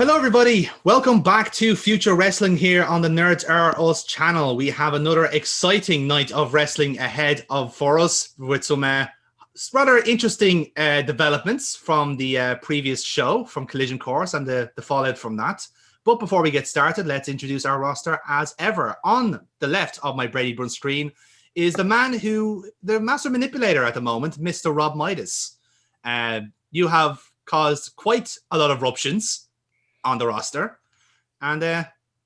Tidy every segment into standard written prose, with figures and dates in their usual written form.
Hello, everybody. Welcome back to Future Wrestling here on the Nerds Are Us channel. We have another exciting night of wrestling ahead for us with some rather interesting developments from the previous show from Collision Course and the fallout from that. But before we get started, let's introduce our roster as ever. On the left of my Brady Brun screen is the man the master manipulator at the moment, Mr. Rob Midas. You have caused quite a lot of ruptions on the roster, and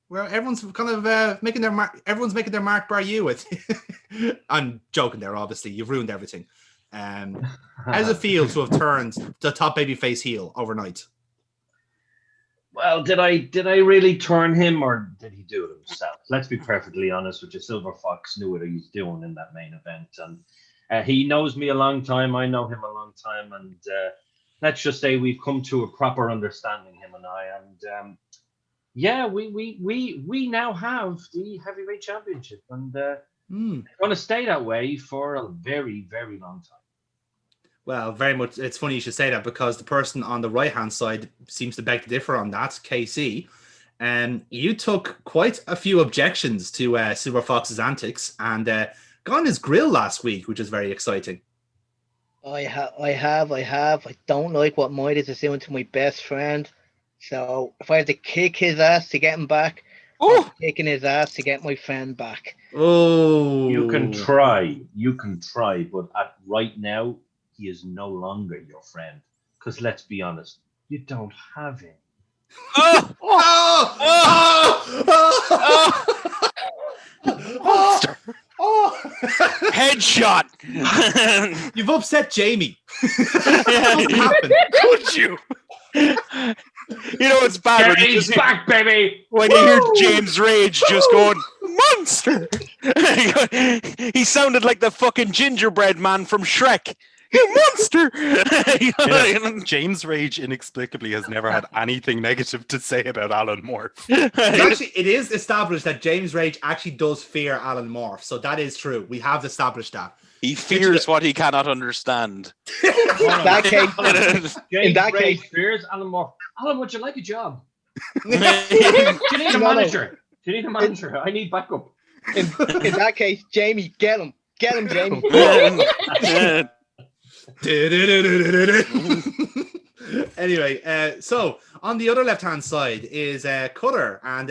where everyone's kind of making their mark. Everyone's making their mark by you. With I'm joking there. Obviously, you've ruined everything. How does it feel to have turned the top babyface heel overnight? Well, did I really turn him, or did he do it himself? Let's be perfectly honest with you. Silver Fox knew what he was doing in that main event, and he knows me a long time. I know him a long time, and let's just say we've come to a proper understanding, him and I. And yeah, we now have the heavyweight championship, and it's going to stay that way for a very, very long time. Well, very much. It's funny you should say that, because the person on the right-hand side seems to beg to differ on that, KC. And you took quite a few objections to Silver Fox's antics and got on his grill last week, which is very exciting. I have. I don't like what Midas is doing to my best friend. So if I have to kick his ass to get him back, I'm kicking his ass to get my friend back. Oh, you can try, but right now he is no longer your friend. Because let's be honest, you don't have him. Monster. Headshot. You've upset Jamie. Could you? You know it's bad when he's back, baby. When you hear James Rage just going monster. He sounded like the fucking gingerbread man from Shrek. You monster! James Rage inexplicably has never had anything negative to say about Alan Morph. It is established that James Rage actually does fear Alan Morph, so that is true. We have established that. He fears what he cannot understand. In that case, fears Alan Morph. Alan, would you like a job? Do you need a manager? Do you need a manager? I need backup. In that case, Jamie, get him, Jamie. Anyway, so on the other left-hand side is Cutter, and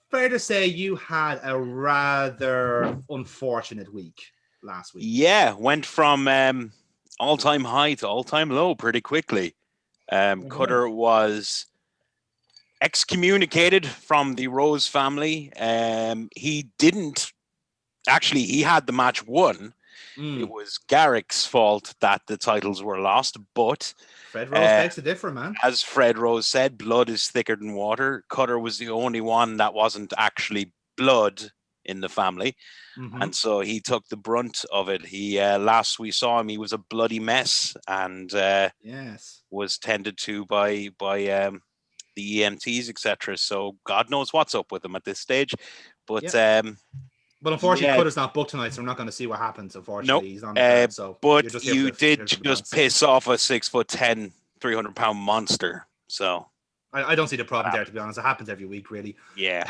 fair to say you had a rather unfortunate week last week. Yeah, went from all-time high to all-time low pretty quickly. Cutter was excommunicated from the Rose family. He had the match won. It was Garrick's fault that the titles were lost, but Fred Rose begs to differ, man. As Fred Rose said, blood is thicker than water. Cutter was the only one that wasn't actually blood in the family, and so he took the brunt of it. He last we saw him, he was a bloody mess, and was tended to by the EMTs, etc. So God knows what's up with him at this stage, but. But unfortunately, Cutter's not booked tonight, so we're not going to see what happens. Unfortunately, he's on the card, so. But you did just piss off a 6'10", 300-pound monster. So I don't see the problem there, to be honest. It happens every week, really. Yeah,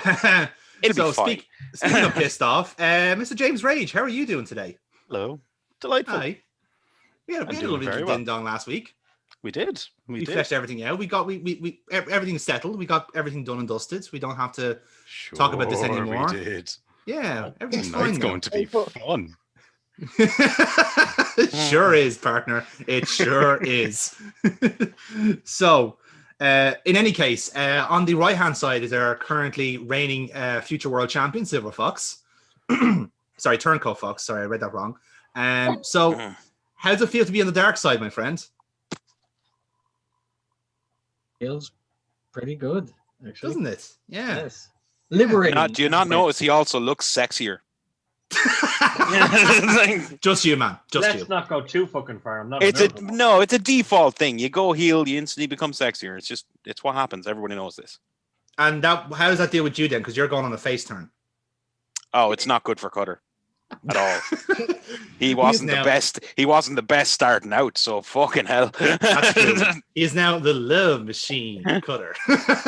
it'll be fine. Speaking of pissed off, Mr. James Rage, how are you doing today? Hello, delightful. Hi. We had a lovely ding dong last week. We did. We fleshed everything out. We everything's settled. We got everything done and dusted. We don't have to talk about this anymore. We did. Yeah, everything's fine. It's going to be fun. It sure is, partner. It sure is. So, in any case, on the right-hand side is our currently reigning future world champion, Silver Fox. Sorry, Turncoat Fox. Sorry, I read that wrong. So, how does it feel to be on the dark side, my friend? Feels pretty good, actually. Doesn't it? Yeah. Yes. Liberating. Do you not notice he also looks sexier? Just you, man. Let's not go too fucking far. It's a default thing. You go heel, you instantly become sexier. It's what happens. Everybody knows this. And how does that deal with you then? Because you're going on a face turn. Oh, it's not good for Cutter. at all. He wasn't the best. He wasn't the best starting out. So fucking hell. That's true. He is now the love machine cutter.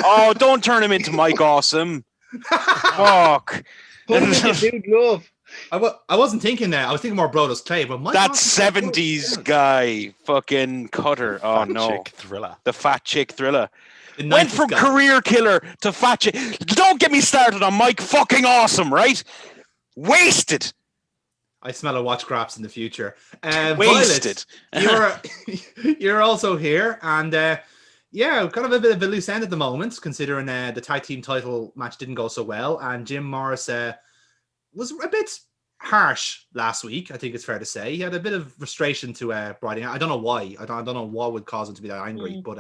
Oh, don't turn him into Mike Awesome. Fuck. Dude, love. I wasn't thinking that. I was thinking more Brodus Clay, but Mike that Awesome, 70s guy, fucking cutter. Oh no, Chick Thriller. The fat chick Thriller. The Went 90s from guy. career killer to fat chick. Don't get me started on Mike fucking Awesome, right? Wasted. I smell a watch graps in the future. Wasted. Violet, you're also here, and yeah, kind of a bit of a loose end at the moment, considering the tag team title match didn't go so well, and Jim Morris was a bit harsh last week. I think it's fair to say he had a bit of frustration to Bryan. I don't know why. I don't know what would cause him to be that angry, but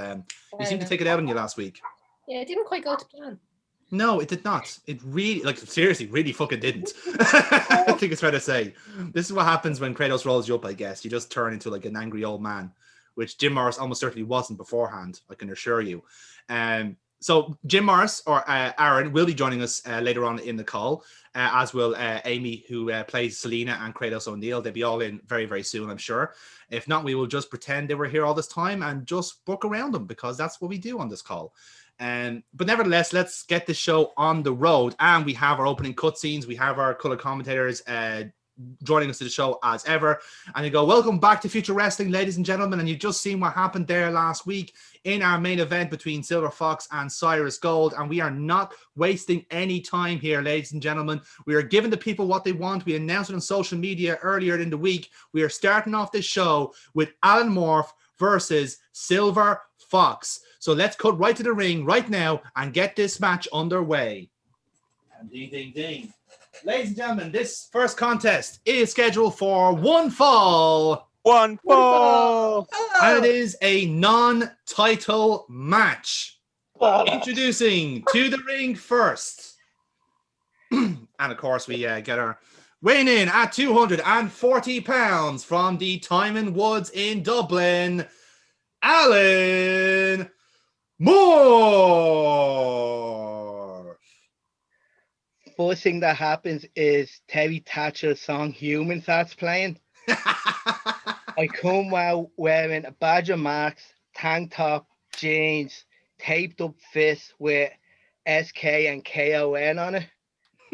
he seemed to take it out on you last week. Yeah, it didn't quite go to plan. No, it did not. It really, seriously, really fucking didn't. I think it's fair to say. This is what happens when Kratos rolls you up, I guess. You just turn into like an angry old man, which Jim Morris almost certainly wasn't beforehand, I can assure you. So Jim Morris or Aaron will be joining us later on in the call, as will Amy, who plays Selena, and Kratos O'Neill. They'll be all in very, very soon, I'm sure. If not, we will just pretend they were here all this time and just book around them, because that's what we do on this call. But nevertheless, let's get the show on the road. And we have our opening cutscenes. We have our color commentators joining us to the show as ever. And they go, welcome back to Future Wrestling, ladies and gentlemen. And you've just seen what happened there last week in our main event between Silver Fox and Cyrus Gold. And we are not wasting any time here, ladies and gentlemen. We are giving the people what they want. We announced it on social media earlier in the week. We are starting off this show with Alan Morph versus Silver Fox. So let's cut right to the ring right now and get this match underway. And ding, ding, ding. Ladies and gentlemen, this first contest is scheduled for one fall. One fall. And it is a non-title match. Introducing to the ring first. And of course, we get our weighing in at 240 pounds from the Timon Woods in Dublin, Alan Moore. First thing that happens is Terry Thatcher's song Human starts playing. I come out wearing a Badger Max, tank top, jeans, taped up fist with SK and KON on it.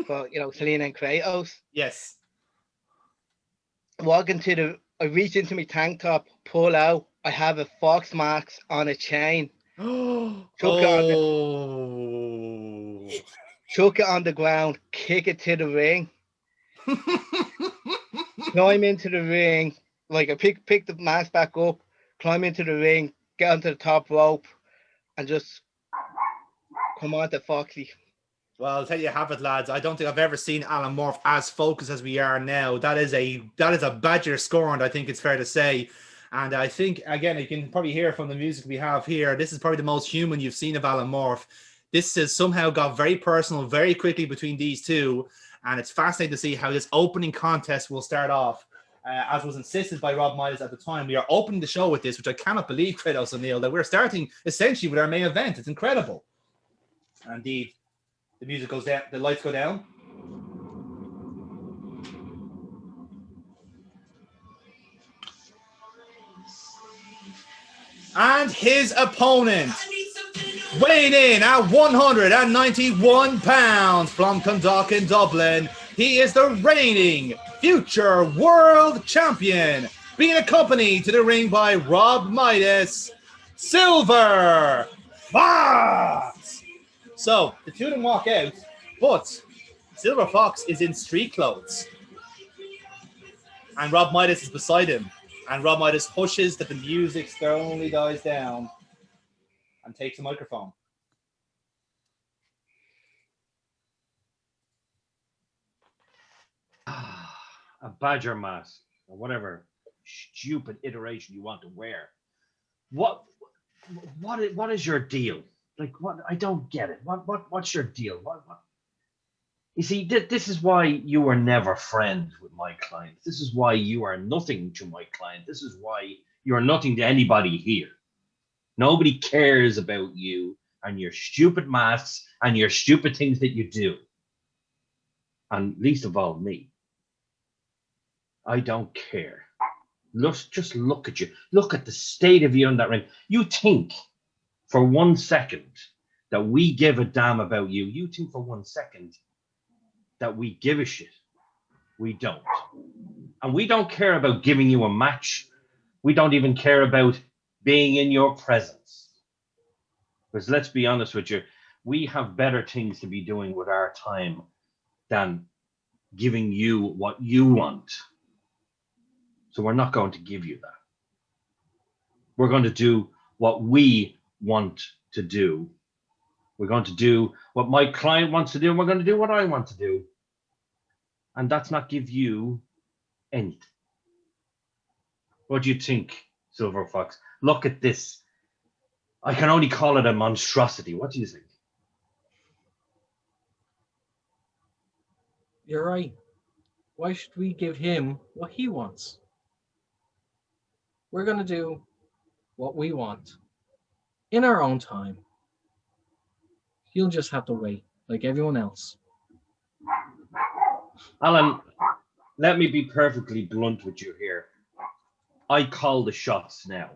For, Selena and Kratos. Yes. I reach into my tank top, pull out. I have a Fox Max on a chain. Chuck it on the ground, kick it to the ring, climb into the ring, like I pick the mask back up, climb into the ring, get onto the top rope, and just come on to Foxy. Well, I'll tell you have it, lads. I don't think I've ever seen Alan Morph as focused as we are now. That is a Badger scorned, I think it's fair to say. And I think, again, you can probably hear from the music we have here, this is probably the most human you've seen of Alan Morph. This has somehow got very personal very quickly between these two. And it's fascinating to see how this opening contest will start off. As was insisted by Rob Miles at the time, we are opening the show with this, which I cannot believe, Kratos O'Neill, that we're starting essentially with our main event. It's incredible. Indeed, the music goes down, the lights go down. And his opponent, weighing in at 191 pounds from Dundalk in Dublin, he is the reigning future world champion, being accompanied to the ring by Rob Midas, Silver Fox. So the two of them walk out, but Silver Fox is in street clothes. And Rob Midas is beside him. And Rob Midas pushes that the music slowly dies down and takes a microphone. A Badger mask or whatever stupid iteration you want to wear. What is your deal? Like, what? I don't get it. What's your deal? What? You see, this is why you were never friends with my clients. This is why you are nothing to my client. This is why you are nothing to anybody here. Nobody cares about you and your stupid masks and your stupid things that you do. And least of all, me. I don't care. Just look at you. Look at the state of you in that ring. You think for 1 second that we give a damn about you. You think for 1 second that we give a shit. We don't. And we don't care about giving you a match. We don't even care about being in your presence. Because let's be honest with you, we have better things to be doing with our time than giving you what you want. So we're not going to give you that. We're going to do what we want to do. We're going to do what my client wants to do, and we're going to do what I want to do. And that's not give you anything. What do you think, Silver Fox? Look at this. I can only call it a monstrosity. What do you think? You're right. Why should we give him what he wants? We're going to do what we want in our own time. You'll just have to wait like everyone else. Alan, let me be perfectly blunt with you here. I call the shots now,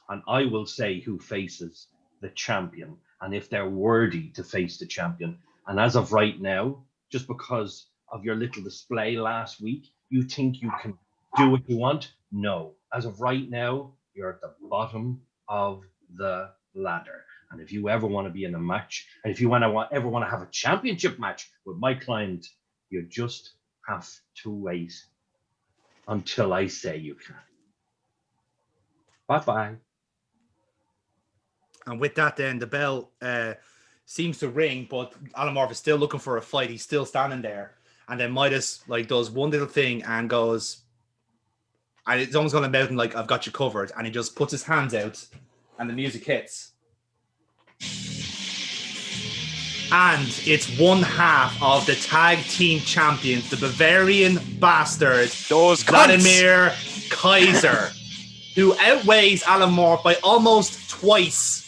and I will say who faces the champion and if they're worthy to face the champion. And as of right now, just because of your little display last week, you think you can do what you want? No. As of right now, you're at the bottom of the ladder. And if you ever want to be in a match, and if you ever want to have a championship match with my client, you just have to wait until I say you can. Bye-bye. And with that, then the bell seems to ring, but Alan Morph is still looking for a fight. He's still standing there, and then Midas does one little thing and goes, and it's almost going to mouth him like, "I've got you covered," and he just puts his hands out, and the music hits, and it's one half of the tag team champions, the Bavarian Bastard, Those Vladimir Kaiser, who outweighs Alan Morph by almost twice.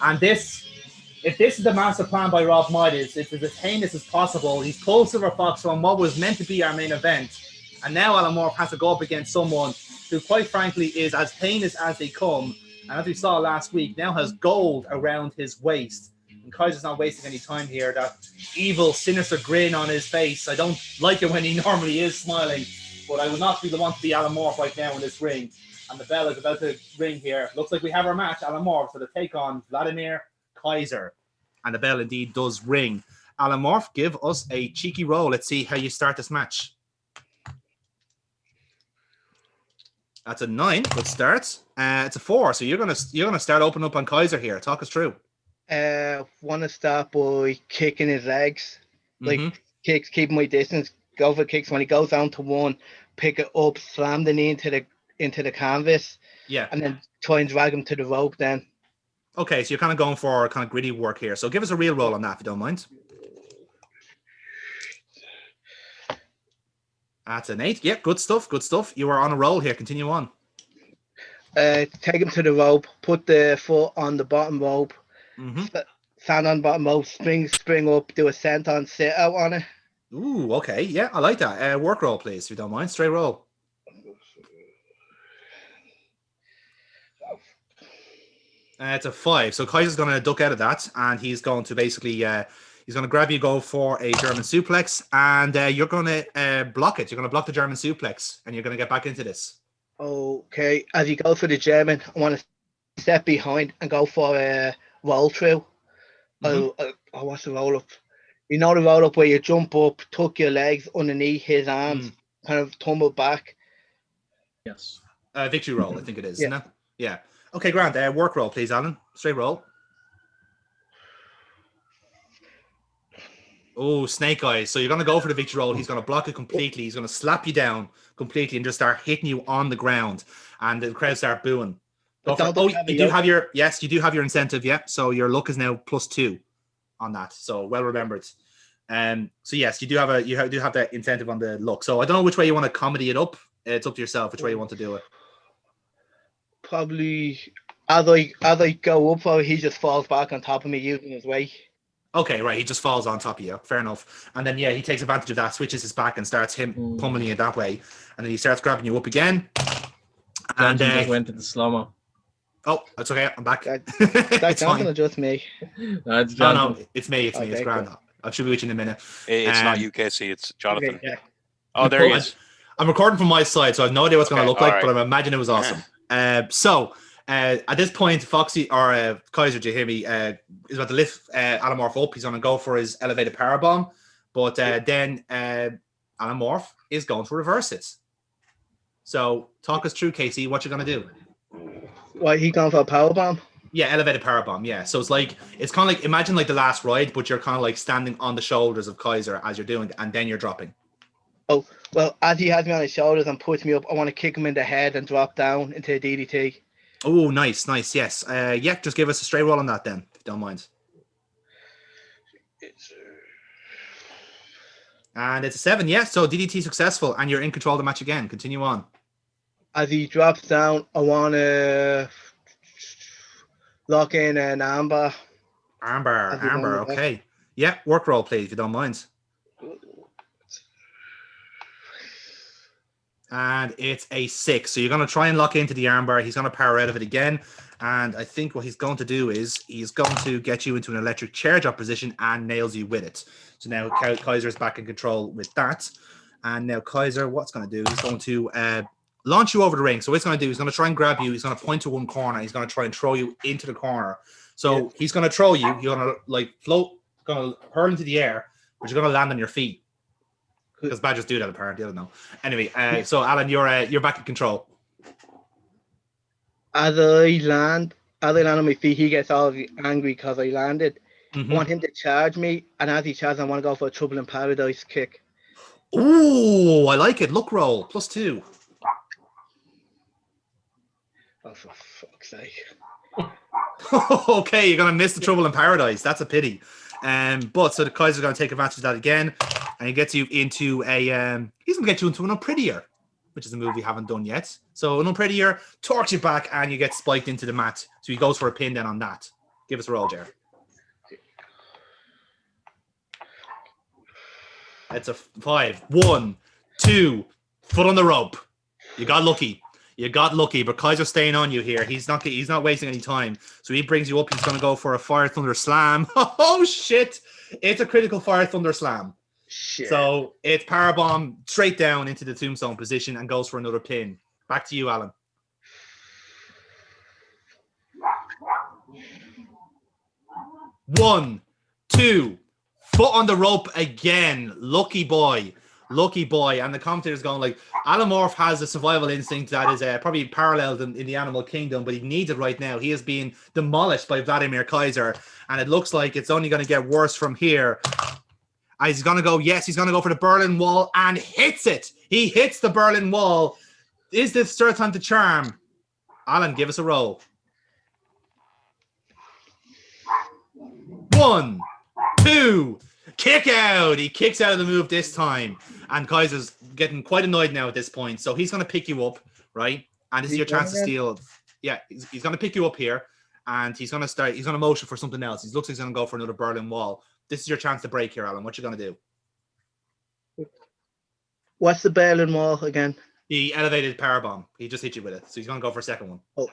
And if this is the master plan by Rob Midas, it's as heinous as possible. He's pulled Silver Fox from what was meant to be our main event, and now Alan Morph has to go up against someone who, quite frankly, is as heinous as they come. And as we saw last week, now has gold around his waist. And Kaiser's not wasting any time here. That evil, sinister grin on his face. I don't like it when he normally is smiling, but I would not be the one to be Alan Morph right now in this ring. And the bell is about to ring here. Looks like we have our match, Alan Morph, for the take on Vladimir Kaiser. And the bell indeed does ring. Alan Morph, give us a cheeky roll. Let's see how you start this match. That's a 9. Good start. It's a 4. So you're gonna start opening up on Kaiser here. Talk us through. Want to start by kicking his legs, kicks, keeping my distance. Go for kicks when he goes down to one, pick it up, slam the knee into the canvas, and then try and drag him to the rope. Then. Okay, so you're kind of going for kind of gritty work here. So give us a real roll on that, if you don't mind. That's an 8. Yeah, good stuff. Good stuff. You are on a roll here. Continue on. Take him to the rope. Put the foot on the bottom rope. Stand on bottom rope. Spring up. Do a senton sit out on it. Ooh, okay. Yeah, I like that. Work roll, please, if you don't mind. Straight roll. It's a 5. So Kaiser's going to duck out of that, and he's going to basically he's going to grab you, go for a German suplex, and you're going to block it. You're going to block the German suplex, and you're going to get back into this. Okay. As you go for the German, I want to step behind and go for a roll through. What's the roll up? You know the roll up where you jump up, tuck your legs underneath his arms, kind of tumble back. Yes. Victory roll, I think it is, isn't it? Yeah. Okay, grand. Work roll, please, Alan. Straight roll. Oh, snake eyes. So you're going to go for the victory roll. He's going to block it completely. He's going to slap you down completely and just start hitting you on the ground. And the crowd start booing. You do have your incentive, yeah. So your luck is now +2 on that. So well remembered. So yes, you do have that incentive on the luck. So I don't know which way you want to comedy it up. It's up to yourself which way you want to do it. Probably as I go up, he just falls back on top of me using his weight. Okay, right. He just falls on top of you. Fair enough. And then yeah, he takes advantage of that, switches his back, and starts him pummeling it that way. And then he starts grabbing you up again. And Dungeon just went to the slow-mo. oh, that's okay. I'm back. That's It's Jonathan fine. or just me? That's No, Jonathan. no, it's me. It's me. It's Okay, grand. cool. I should be with you in a minute. It's not Um, UKC, it's Jonathan. Okay, yeah. Oh, there he is. I'm recording from my side, so I have no idea what's going to Okay, look like, all but right. I imagine it was awesome. So at this point, Foxy or Kaiser, do you hear me? Is about to lift Alamorph up. He's going to go for his elevated power bomb, but then Alamorph is going to reverse it. So talk us through, Casey. What you're going to do? Why he going for a power bomb? Yeah, elevated power bomb. Yeah, so it's kind of like imagine like the last ride, but you're kind of like standing on the shoulders of Kaiser as you're doing it, and then you're dropping. Oh, well, as he has me on his shoulders and puts me up, I want to kick him in the head and drop down into a DDT. Oh, nice, yes. Yeah, just give us a straight roll on that then, if you don't mind. And it's a 7, yeah. So DDT successful, and you're in control of the match again. Continue on. As he drops down, I want to lock in an armbar. Armbar, okay. Yeah, work roll, please, if you don't mind. And it's a 6. So you're going to try and lock into the armbar. He's going to power out of it again. And I think what he's going to do is he's going to get you into an electric chair drop position and nails you with it. So now Kaiser's back in control with that. And now Kaiser, what's going to do? He's going to launch you over the ring. So what he's going to do, he's going to try and grab you. He's going to point to one corner. He's going to try and throw you into the corner. So he's going to throw you. You're going to like float, going to hurl into the air, but you're going to land on your feet. Because badgers do that apparently. I don't know. Anyway, so Alan, you're back in control. As I land on my feet, he gets all angry because I landed. Mm-hmm. I want him to charge me, and as he charges, I want to go for a Trouble in Paradise kick. Ooh, I like it. Look roll, +2. Oh, for fuck's sake. Okay, you're going to miss the Trouble in Paradise. That's a pity. But so the Kaiser's going to take advantage of that again, and he gets you into he's going to get you into an Unprettier, which is a move we haven't done yet. So an Unprettier torques you back, and you get spiked into the mat. So he goes for a pin then on that. Give us a roll, Jer. It's a 5. 1, 2, foot on the rope. You got lucky. But Kaiser's staying on you here. He's not wasting any time. So he brings you up. He's going to go for a Fire Thunder Slam. Oh, shit. It's a critical Fire Thunder Slam. Shit. So it's Powerbomb straight down into the tombstone position and goes for another pin. Back to you, Alan. One, two, foot on the rope again. Lucky boy. And the commentator's going like, Alamorph has a survival instinct that is probably paralleled in the animal kingdom, but he needs it right now. He is being demolished by Vladimir Kaiser, and it looks like it's only going to get worse from here. He's going to go, he's going to go for the Berlin Wall and hits it. He hits the Berlin Wall. Is this third time to charm? Alan, give us a roll. 1, 2, kick out. He kicks out of the move this time. And Kaiser's getting quite annoyed now at this point. So he's going to pick you up, right? And this is your chance to steal. Yeah, he's going to pick you up here. And he's going to motion for something else. He looks like he's going to go for another Berlin Wall. This is your chance to break here, Alan. What you going to do? What's the Berlin Wall again? The elevated power bomb. He just hit you with it. So he's going to go for a second one. Oh,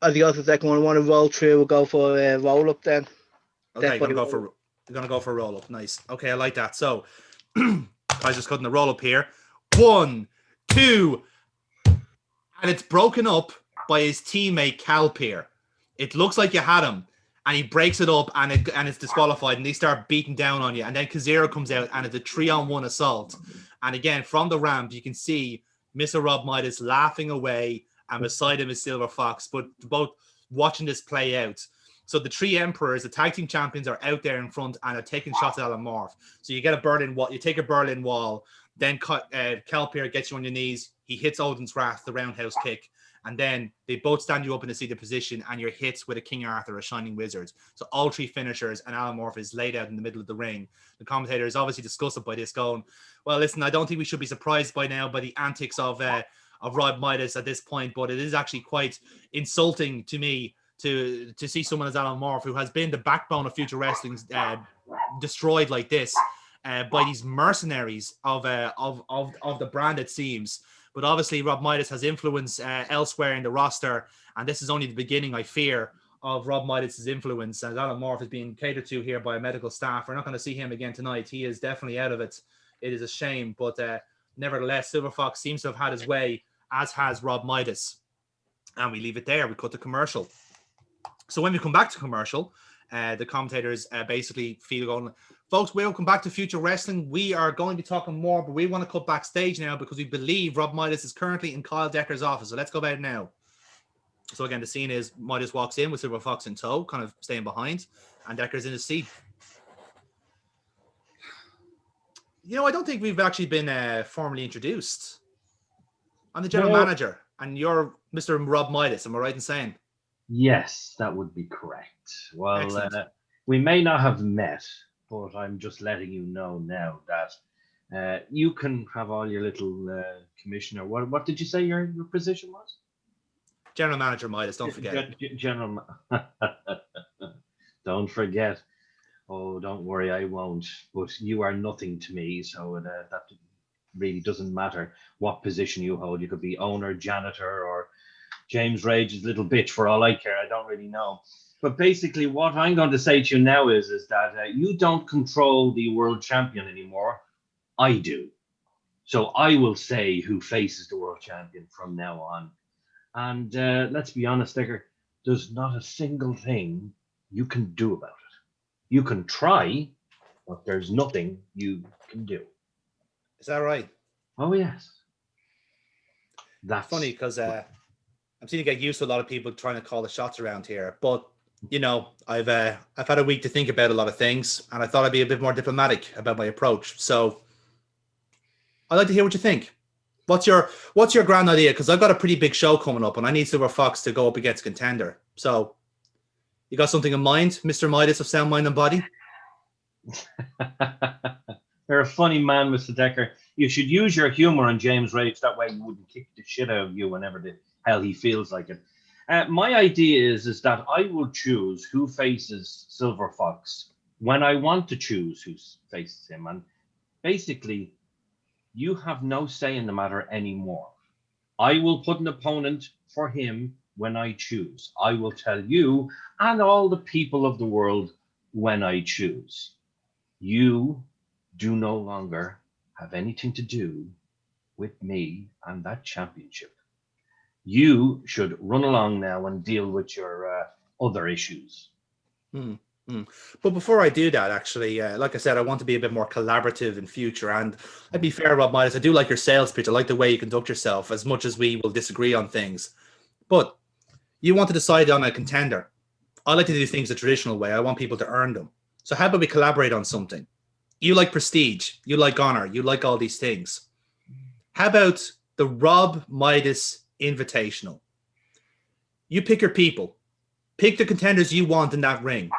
as he goes for the second one, I want to roll through. We'll go for a roll up then. Okay, you're going to go for a roll up. Nice. Okay, I like that. So Kaiser's cutting the roll up here. 1, 2, and it's broken up by his teammate Calpier. It looks like you had him, and he breaks it up, and it's disqualified, and they start beating down on you. And then Kazira comes out, and it's a 3-on-1 assault. And again, from the ramp, you can see Mr. Rob Midas laughing away, and beside him is Silver Fox, but both watching this play out. So the 3 Emperors, the tag team champions, are out there in front and are taking shots at Alamorph. So you get a Berlin Wall, you take a Berlin Wall, then Calpier gets you on your knees. He hits Odin's Wrath, the roundhouse kick, and then they both stand you up in a seated position, and you're hit with a King Arthur, a Shining Wizard. So all 3 finishers, and Alamorph is laid out in the middle of the ring. The commentator is obviously disgusted by this, going, well, listen, I don't think we should be surprised by now by the antics of Rob Midas at this point, but it is actually quite insulting to me to see someone as Alan Morph, who has been the backbone of Future Wrestling, destroyed like this by these mercenaries of the brand, it seems. But obviously, Rob Midas has influence elsewhere in the roster, and this is only the beginning, I fear, of Rob Midas' influence. And Alan Morph is being catered to here by a medical staff. We're not going to see him again tonight. He is definitely out of it. It is a shame, but nevertheless, Silver Fox seems to have had his way, as has Rob Midas. And we leave it there. We cut the commercial. So when we come back to commercial, the commentators basically feel going, folks, we'll come back to Future Wrestling. We are going to be talking more, but we want to cut backstage now because we believe Rob Midas is currently in Kyle Decker's office. So let's go about it now. So again, the scene is Midas walks in with Silver Fox in tow, kind of staying behind, and Decker's in his seat. You know, I don't think we've actually been formally introduced. I'm the general manager, and you're Mr. Rob Midas. Am I right in saying? Yes, that would be correct. Well, we may not have met, but I'm just letting you know now that you can have all your little commissioner. What did you say your position was? General manager Midas, don't forget. General. Don't forget. Oh, don't worry, I won't. But you are nothing to me, so that really doesn't matter what position you hold. You could be owner, janitor, or James Rage's little bitch for all I care. I don't really know. But basically what I'm going to say to you now is that you don't control the world champion anymore. I do. So I will say who faces the world champion from now on. And let's be honest, Dicker, there's not a single thing you can do about it. You can try, but there's nothing you can do. Is that right? Oh, yes. That's funny because I'm seeing you get used to a lot of people trying to call the shots around here. But, you know, I've had a week to think about a lot of things, and I thought I'd be a bit more diplomatic about my approach. So I'd like to hear what you think. What's your grand idea? Because I've got a pretty big show coming up, and I need Silver Fox to go up against Contender. So you got something in mind, Mr. Midas of Sound, Mind, and Body? You're a funny man, Mr. Decker. You should use your humor on James Rage. That way he wouldn't kick the shit out of you whenever the hell he feels like it. My idea is that I will choose who faces Silver Fox when I want to choose who faces him. And basically, you have no say in the matter anymore. I will put an opponent for him when I choose. I will tell you and all the people of the world when I choose. You do no longer have anything to do with me and that championship. You should run along now and deal with your other issues. But before I do that, actually, like I said, I want to be a bit more collaborative in future. And I'd be fair, Rob Midas, I do like your sales pitch. I like the way you conduct yourself, as much as we will disagree on things. But you want to decide on a contender. I like to do things the traditional way. I want people to earn them. So how about we collaborate on something? You like prestige. You like honor. You like all these things. How about the Rob Midas Invitational? You pick your people. Pick the contenders you want in that ring.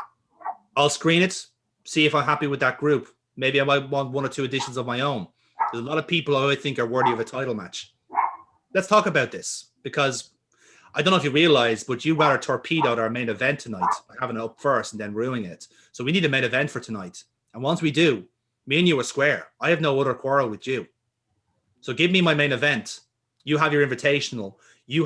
I'll screen it, see if I'm happy with that group. Maybe I might want one or two additions of my own. There's a lot of people I think are worthy of a title match. Let's talk about this, because I don't know if you realize, but you rather torpedoed our main event tonight, having it up first and then ruining it. So we need a main event for tonight. And once we do, me and you are square. I have no other quarrel with you. So give me my main event. You have your invitational. You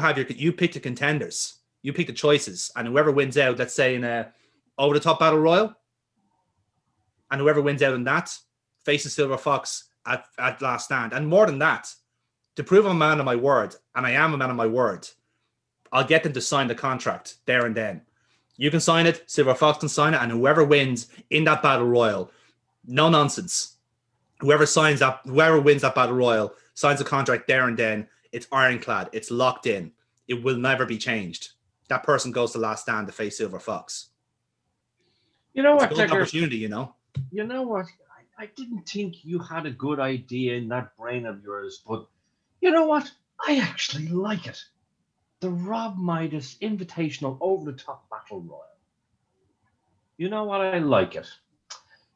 pick the contenders. You pick the choices. And whoever wins out, let's say in a over the top battle royal, and whoever wins out in that faces Silver Fox at last stand. And more than that, to prove I'm a man of my word, and I am a man of my word, I'll get them to sign the contract there and then. You can sign it, Silver Fox can sign it, and whoever wins in that battle royal, no nonsense. Whoever wins that battle royal signs a contract there and then. It's ironclad. It's locked in. It will never be changed. That person goes to last stand to face Silver Fox. You know what, it's a good opportunity, you know? You know what? I didn't think you had a good idea in that brain of yours, but you know what? I actually like it. The Rob Midas Invitational Over the Top Battle Royal. You know what? I like it.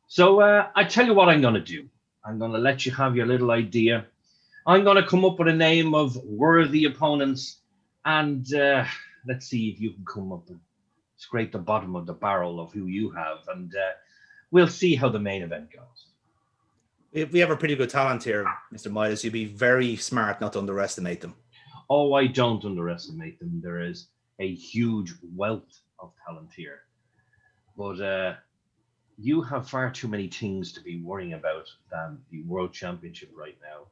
So I tell you what I'm going to do. I'm going to let you have your little idea. I'm going to come up with a name of worthy opponents, and let's see if you can come up with scrape the bottom of the barrel of who you have, and we'll see how the main event goes. We have a pretty good talent here, Mr. Midas. You'd be very smart not to underestimate them. Oh, I don't underestimate them. There is a huge wealth of talent here. But you have far too many things to be worrying about than the World Championship right now.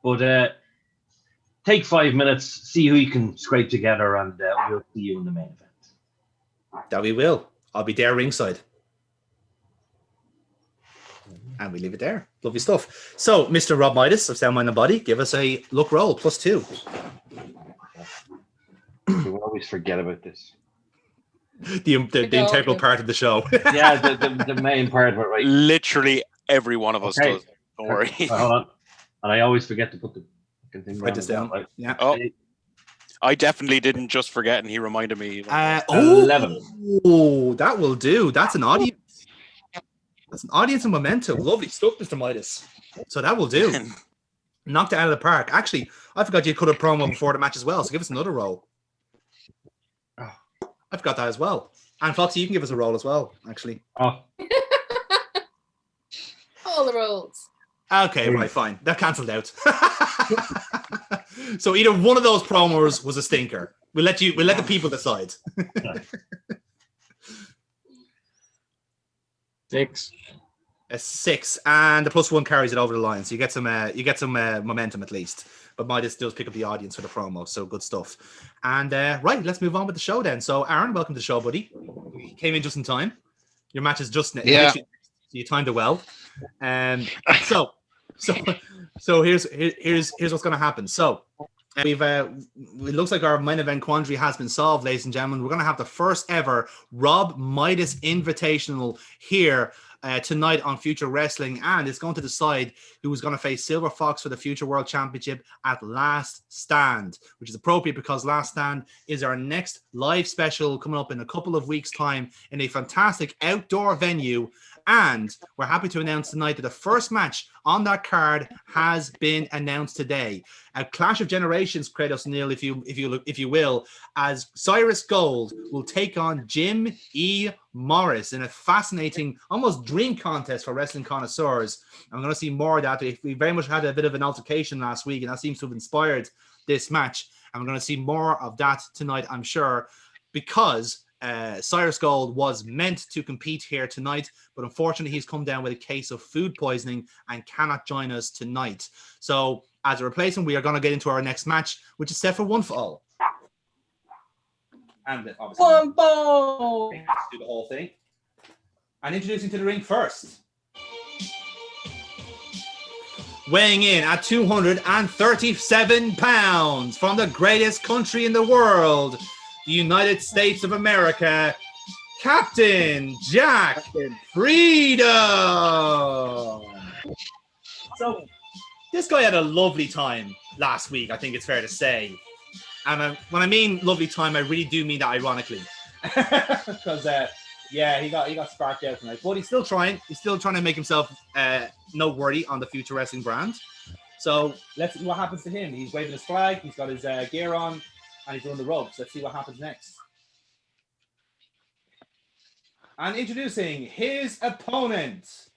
But take 5 minutes, see who you can scrape together, and we'll see you in the main event. That we will. I'll be there ringside. And we leave it there. Lovely stuff. So, Mr. Rob Midas of Sound Mind and Body, give us a luck roll +2. We always forget about this. The integral part of the show. Yeah, the main part of it, right? Literally every one of us does. Don't worry. Hold on. And I always forget to put the fucking thing Write this down. Right? Yeah. Oh, I definitely didn't just forget, and he reminded me. 11. Oh, that will do. That's an audience. That's an audience and momentum. Lovely stuff, Mr. Midas. So that will do. Knocked it out of the park. Actually, I forgot you cut a promo before the match as well. So give us another roll. I forgot that as well. And Foxy, you can give us a roll as well, actually. Oh. All the rolls. Okay, right, fine. That cancelled out. So either one of those promos was a stinker. We'll let the people decide. 6. A 6, and the +1 carries it over the line, so you get some momentum at least. But Midas does pick up the audience for the promo, so good stuff. And right, let's move on with the show then. So Aaron, welcome to the show, buddy. You came in just in time. Your match is just so you timed it well. So here's what's going to happen. So we've it looks like our main event quandary has been solved, ladies and gentlemen. We're going to have the first ever Rob Midas Invitational here tonight on Future Wrestling, and it's going to decide who is going to face Silver Fox for the Future World Championship at Last Stand, which is appropriate because Last Stand is our next live special coming up in a couple of weeks' time in a fantastic outdoor venue. And we're happy to announce tonight that the first match on that card has been announced today. A clash of generations, Kratos Neil, if you will, as Cyrus Gold will take on Jim E. Morris in a fascinating, almost dream contest for wrestling connoisseurs. I'm going to see more of that. We very much had a bit of an altercation last week, and that seems to have inspired this match. And we're going to see more of that tonight, I'm sure, because Cyrus Gold was meant to compete here tonight, but unfortunately he's come down with a case of food poisoning and cannot join us tonight. So as a replacement, we are going to get into our next match, which is set for One Fall. And obviously, One Fall! Do the whole thing. And introducing to the ring first, weighing in at 237 pounds from the greatest country in the world, the United States of America, Captain Jack Freedom. So this guy had a lovely time last week, I think it's fair to say. And when I mean lovely time, I really do mean that ironically. Because, he got sparked out tonight. But he's still trying. He's still trying to make himself noteworthy on the Future Wrestling brand. So let's see what happens to him. He's waving his flag. He's got his gear on. And he's doing the ropes. Let's see what happens next. And introducing his opponent.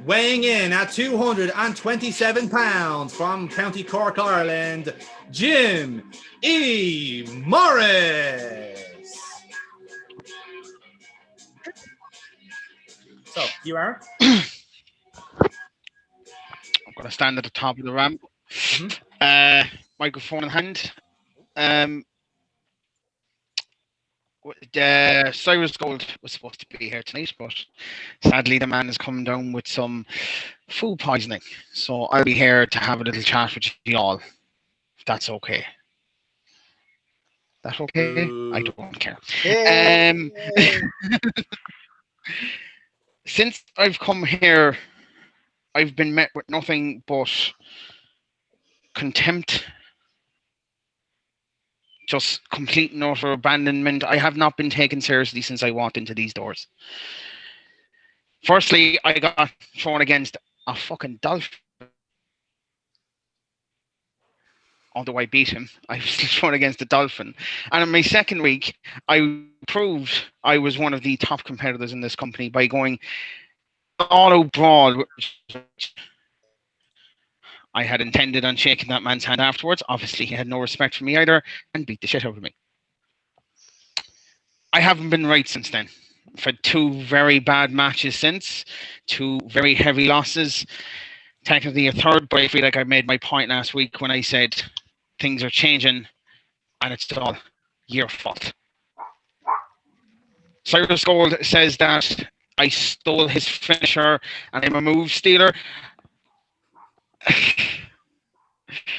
Weighing in at 227 pounds from County Cork, Ireland, Jim E. Morris. So, you are? I'm going to stand at the top of the ramp, microphone in hand. Cyrus Gold was supposed to be here tonight, but sadly the man has come down with some food poisoning. So I'll be here to have a little chat with you all, if that's okay. That okay? I don't care. Since I've come here, I've been met with nothing but contempt, just complete and utter abandonment. I have not been taken seriously since I walked into these doors. Firstly, I got thrown against a fucking dolphin. although I beat him. I was still thrown against the Dolphin. And in my second week, I proved I was one of the top competitors in this company by going all out brawl. I had intended on shaking that man's hand afterwards. Obviously, he had no respect for me either and beat the shit out of me. I haven't been right since then. I've had 2 very bad matches since, 2 very heavy losses. Technically a third, but I feel like I made my point last week when I said things are changing and it's all your fault. Cyrus Gold says that I stole his finisher and I'm a move stealer.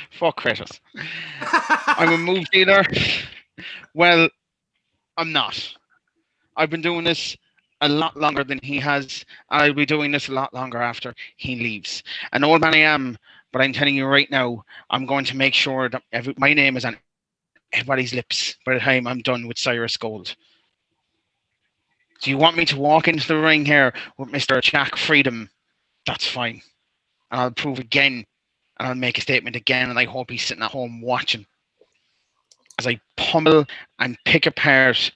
Fuck Kratos. I'm a move stealer. Well, I'm not. I've been doing this a lot longer than he has, and I'll be doing this a lot longer after he leaves. An old man I am, but I'm telling you right now, I'm going to make sure that my name is on everybody's lips by the time I'm done with Cyrus Gold. Do you want me to walk into the ring here with Mr. Jack Freedom? That's fine. And I'll prove again, and I'll make a statement again, and I hope he's sitting at home watching as I pummel and pick apart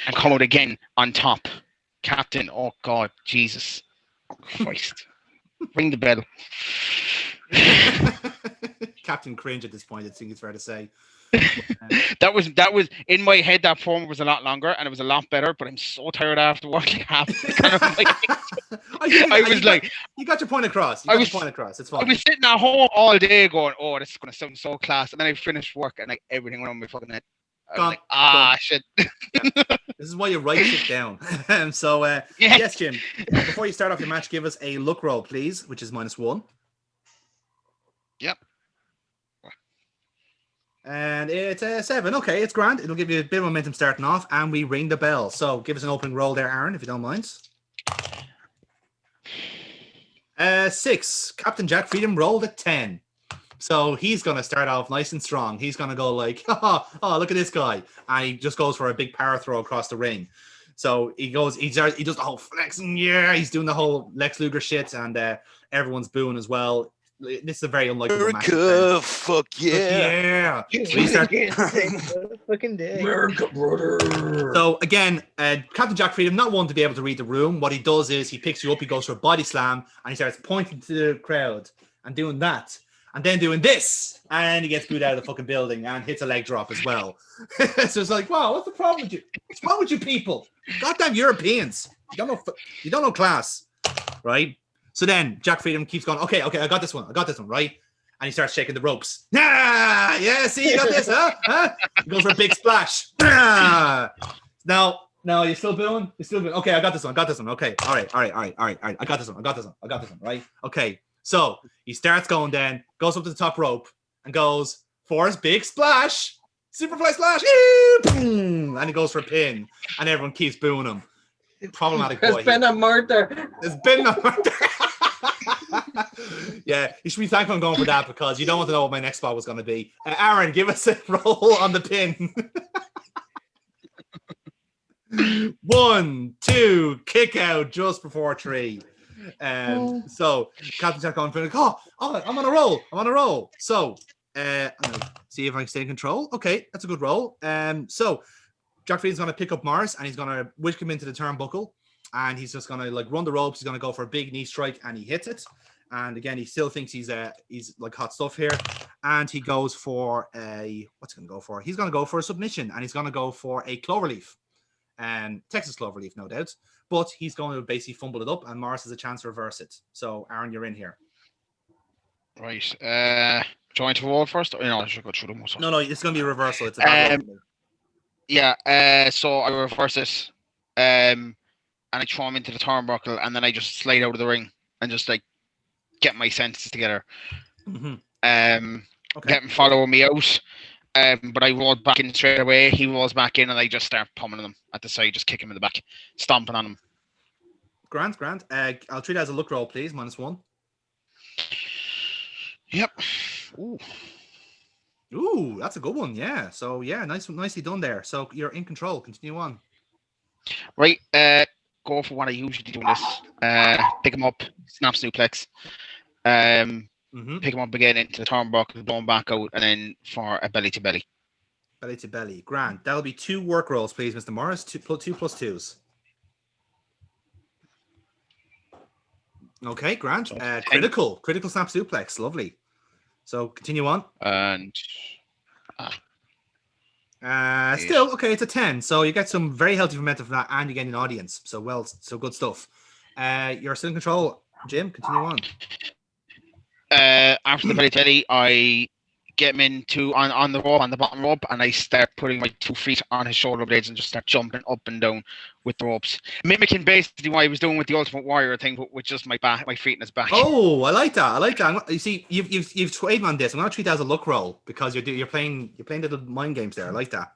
and come out again on top. Captain, oh God, Jesus Christ. Ring the bell. Captain cringe at this point, I think it's fair to say. That was in my head. That form was a lot longer and it was a lot better, but I'm so tired after working half. I was like, you got your point across. You got your point across. It's fine. I was sitting at home all day going, oh, this is going to sound so class. And then I finished work and like everything went on my fucking head. I was like, shit. Yeah. This is why you write shit down. Yes, Jim. Before you start off your match, give us a luck roll, please, which is -1. Yep. And it's a 7. Okay, it's grand. It'll give you a bit of momentum starting off, and we ring the bell. So give us an opening roll there, Aaron, if you don't mind. 6. Captain Jack Freedom rolled a 10. So he's going to start off nice and strong. He's going to go like, oh, look at this guy. And he just goes for a big power throw across the ring. So he does the whole flexing. Yeah, he's doing the whole Lex Luger shit, and everyone's booing as well. This is a very unlikely match. America, fuck yeah. Fucking day. America, brother. So again, Captain Jack Freedom, not one to be able to read the room. What he does is he picks you up, he goes for a body slam, and he starts pointing to the crowd and doing that. And then doing this, and he gets booed out of the fucking building and hits a leg drop as well. So it's like, wow, what's the problem with you? What's wrong with you people? Goddamn Europeans! You don't know class, right? So then Jack Freedom keeps going. Okay, I got this one, right? And he starts shaking the ropes. Yeah, see, you got this, huh? He goes for a big splash. Now, you're still booing. Okay, I got this one. Okay, all right. I got this one. Right? Okay. So he starts going then, goes up to the top rope and goes for his big splash. Superfly splash. And he goes for a pin. And everyone keeps booing him. Problematic boy. There's been a murder. Yeah, you should be thankful I'm going for that because you don't want to know what my next spot was going to be. Aaron, give us a roll on the pin. 1, 2, kick out just before 3. So Captain Jack on I'm on a roll. So I'm gonna see if I can stay in control. Okay, that's a good roll. So Jack Freedom's gonna pick up Morris and he's gonna whisk him into the turnbuckle, and he's just gonna like run the ropes. He's gonna go for a big knee strike, and he hits it. And again, he still thinks he's like hot stuff here, and he goes for what's he gonna go for? He's gonna go for a submission, and he's gonna go for a cloverleaf, Texas cloverleaf, no doubt. But he's going to basically fumble it up, and Morris has a chance to reverse it. So, Aaron, you're in here. Right. Do you want to roll first? Or, I should go through them also. No, it's going to be a reversal. It's a bad roll. Yeah. So I reverse it, and I throw him into the turnbuckle, and then I just slide out of the ring and just like get my senses together. Mm-hmm. Okay. Let him follow me out. But I rolled back in straight away. He rolls back in, and I just start pummeling him at the side, just kick him in the back, stomping on him. Grand. I'll treat it as a luck roll, please. -1. Yep. Ooh, that's a good one. Yeah. So yeah, nicely done there. So you're in control. Continue on. Right. Go for what I usually do in this. Pick him up, snap suplex. pick him up again into the turnbuckle, blow him back out, and then for a belly to belly. Belly to belly. Grand. That'll be 2 work rolls, please, Mr. Morris. 2 plus 2s. Okay, Grant. Critical snap suplex. Lovely. So continue on. And still okay. It's a 10. So you get some very healthy momentum from that, and you get an audience. So good stuff. You're still in control, Jim. Continue on. After the belly to belly, I get him into on the rope, on the bottom rope, and I start putting my 2 feet on his shoulder blades and just start jumping up and down with the ropes, mimicking basically what I was doing with the Ultimate Warrior thing, but with just my feet in his back. Oh, I like that. You see, you've trained on this. I'm gonna treat that as a luck roll because you're playing little mind games there. I like that.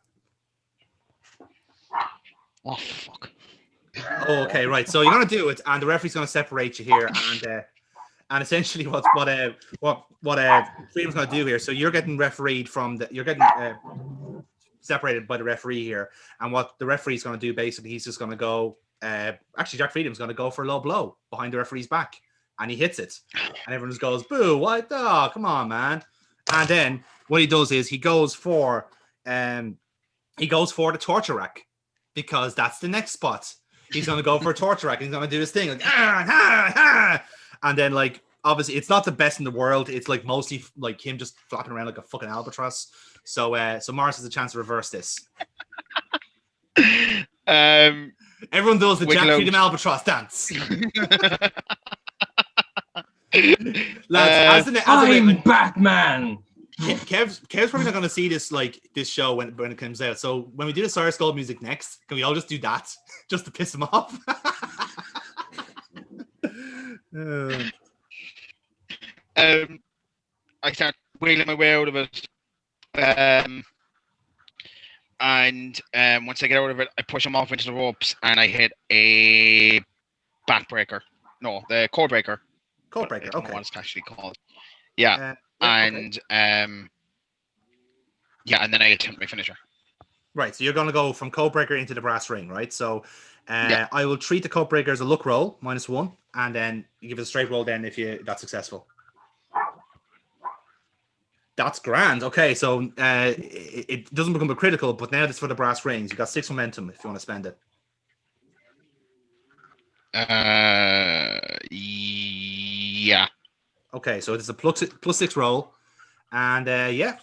Oh fuck. Oh, okay, right. So you're gonna do it, and the referee's gonna separate you here, and essentially what Freedom's gonna do here. So you're getting refereed you're getting separated by the referee here, and what the referee's gonna do basically, he's just gonna go. Actually, Jack Freedom's gonna go for a low blow behind the referee's back, and he hits it, and everyone just goes, "Boo! What? Oh, come on, man!" And then what he does is he goes for the torture rack, because that's the next spot. He's gonna go for a torture rack. And he's gonna do this thing like and then like obviously it's not the best in the world. It's like mostly like him just flopping around like a fucking albatross. So Morris has a chance to reverse this. Everyone does the Jack Freedom albatross dance. Lads, I'm Batman. Kev's probably not going to see this show when it comes out. So when we do the Cyrus Gold music next, can we all just do that just to piss him off? I start wheeling my way out of it, and once I get out of it, I push him off into the ropes, and I hit a backbreaker. No, the code breaker. Code breaker. I don't Okay. know what it's actually called. Yeah. And and then I attempt my finisher. Right, so you're going to go from code breaker into the brass ring, right? So I will treat the code breaker as a luck roll, -1, and then you give it a straight roll then if that's successful. That's grand. Okay, so it doesn't become a critical, but now it's for the brass rings. You got 6 momentum if you want to spend it. Yeah. Okay, so it's a +6 roll, and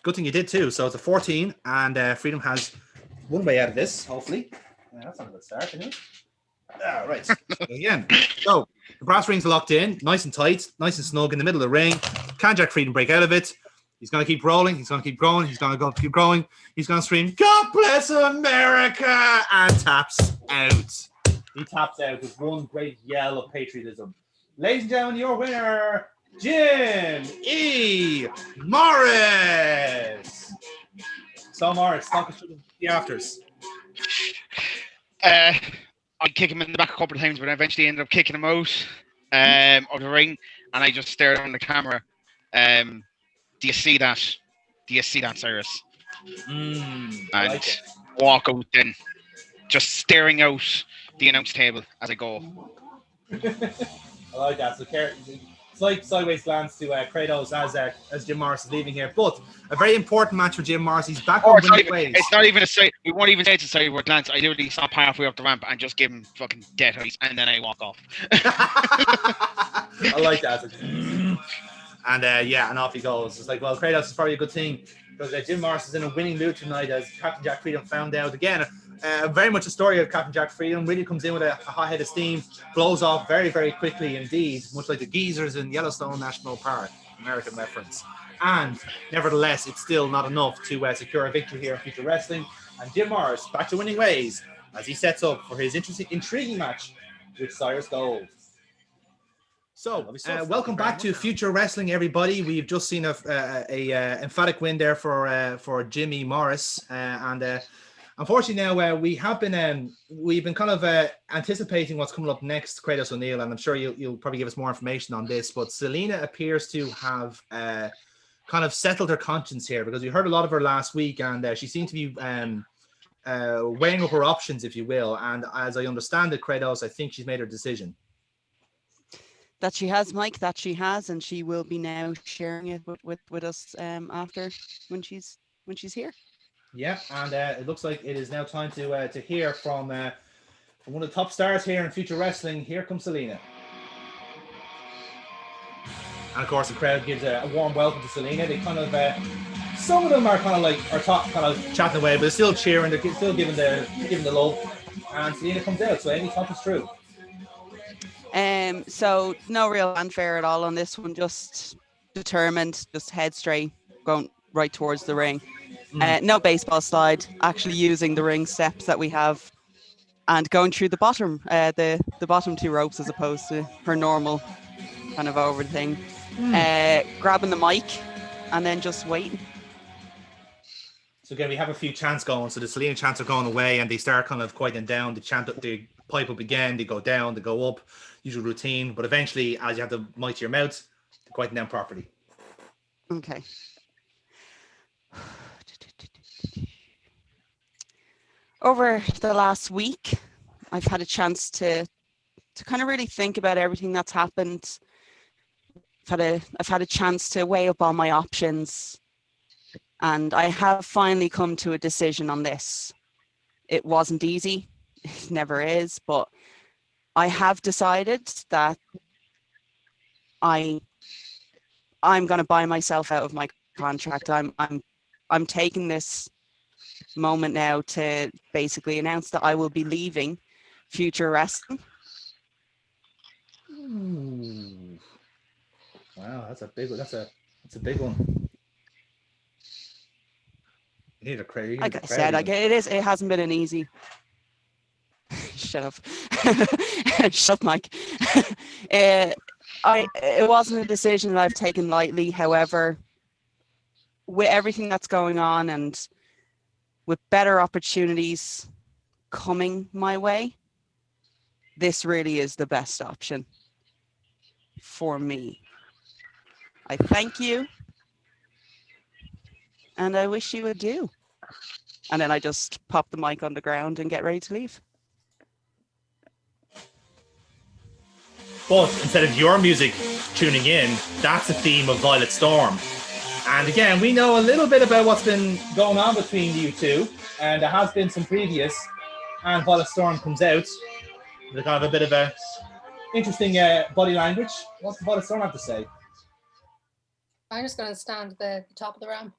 good thing you did too. So it's a 14, and Freedom has one way out of this. Hopefully, that's not a good start, isn't it? Right. Again, so the brass rings are locked in, nice and tight, nice and snug in the middle of the ring. Can Jack Freedom break out of it? He's going to keep rolling. He's going to keep growing. He's going to keep growing. He's going to scream, "God bless America!" and taps out. He taps out with one great yell of patriotism. Ladies and gentlemen, your winner, Jim E. Morris. So, Morris, talk us through the afters. I kick him in the back a couple of times, but I eventually ended up kicking him out of the ring, and I just stared on the camera. Do you see that? Do you see that, Cyrus? I And like walk out then, just staring out the announce table as I go. I like that. So, slight sideways glance to Kratos as Jim Morris is leaving here, but a very important match for Jim Morris. He's back on winning ways. It's not even a side. We won't even say it's a sideward glance. I literally stop halfway up the ramp and just give him fucking dead eyes, and then I walk off. I like that. And and off he goes. It's like, well, Kratos is probably a good thing because Jim Morris is in a winning mood tonight, as Captain Jack Freedom found out again. Very much a story of Captain Jack Freedom. Really comes in with a hot head of steam, blows off very, very quickly indeed, much like the geezers in Yellowstone National Park. American reference. And nevertheless, it's still not enough to secure a victory here in Future Wrestling. And Jim Morris back to winning ways as he sets up for his intriguing match with Cyrus Gold. So, welcome back to Future Wrestling, everybody. We've just seen a emphatic win there for Jimmy Morris, and unfortunately now we've been kind of anticipating what's coming up next, Kratos O'Neill, and I'm sure you'll probably give us more information on this. But Selena appears to have kind of settled her conscience here, because we heard a lot of her last week, and she seemed to be weighing up her options, if you will. And as I understand it, Kratos, I think she's made her decision. that she has, Mike, that she has, and she will be now sharing it with us after when she's here. Yeah, and it looks like it is now time to hear from one of the top stars here in Future Wrestling. Here comes Selena. And of course, the crowd gives a warm welcome to Selena. They kind of, some of them are kind of chatting away, but they're still cheering. They're still giving the love. And Selena comes out. So Amy, talk us through. So no real fanfare at all on this one. Just determined, just head straight, going right towards the ring. No baseball slide. Actually using the ring steps that we have, and going through the bottom, the bottom 2 ropes as opposed to her normal kind of over thing. Grabbing the mic and then just waiting. So again, we have a few chants going. So the Selena chants are going away, and they start kind of quieting down. They chant up, they pipe up again. They go down, they go up. Usual routine, but eventually, as you have the mic to your mouth, they quieten down properly. Okay. Over the last week, I've had a chance to kind of really think about everything that's happened. I've had a chance to weigh up all my options, and I have finally come to a decision on this. It wasn't easy, it never is, but I have decided that I'm going to buy myself out of my contract. I'm taking this moment now to basically announce that I will be leaving Future Wrestling. Ooh. Wow, that's a big one. You need a crazy. Like I said, it hasn't been an easy. Shut up. Shut up, Mike. It wasn't a decision that I've taken lightly. However, with everything that's going on and with better opportunities coming my way, this really is the best option for me. I thank you, and I wish you adieu. And then I just pop the mic on the ground and get ready to leave. But instead of your music tuning in, that's the theme of Violet Storm. And again, we know a little bit about what's been going on between you two, and there has been some previous, and Violet Storm comes out with kind of a bit of a interesting body language. What's Violet Storm have to say? I'm just going to stand at the top of the ramp,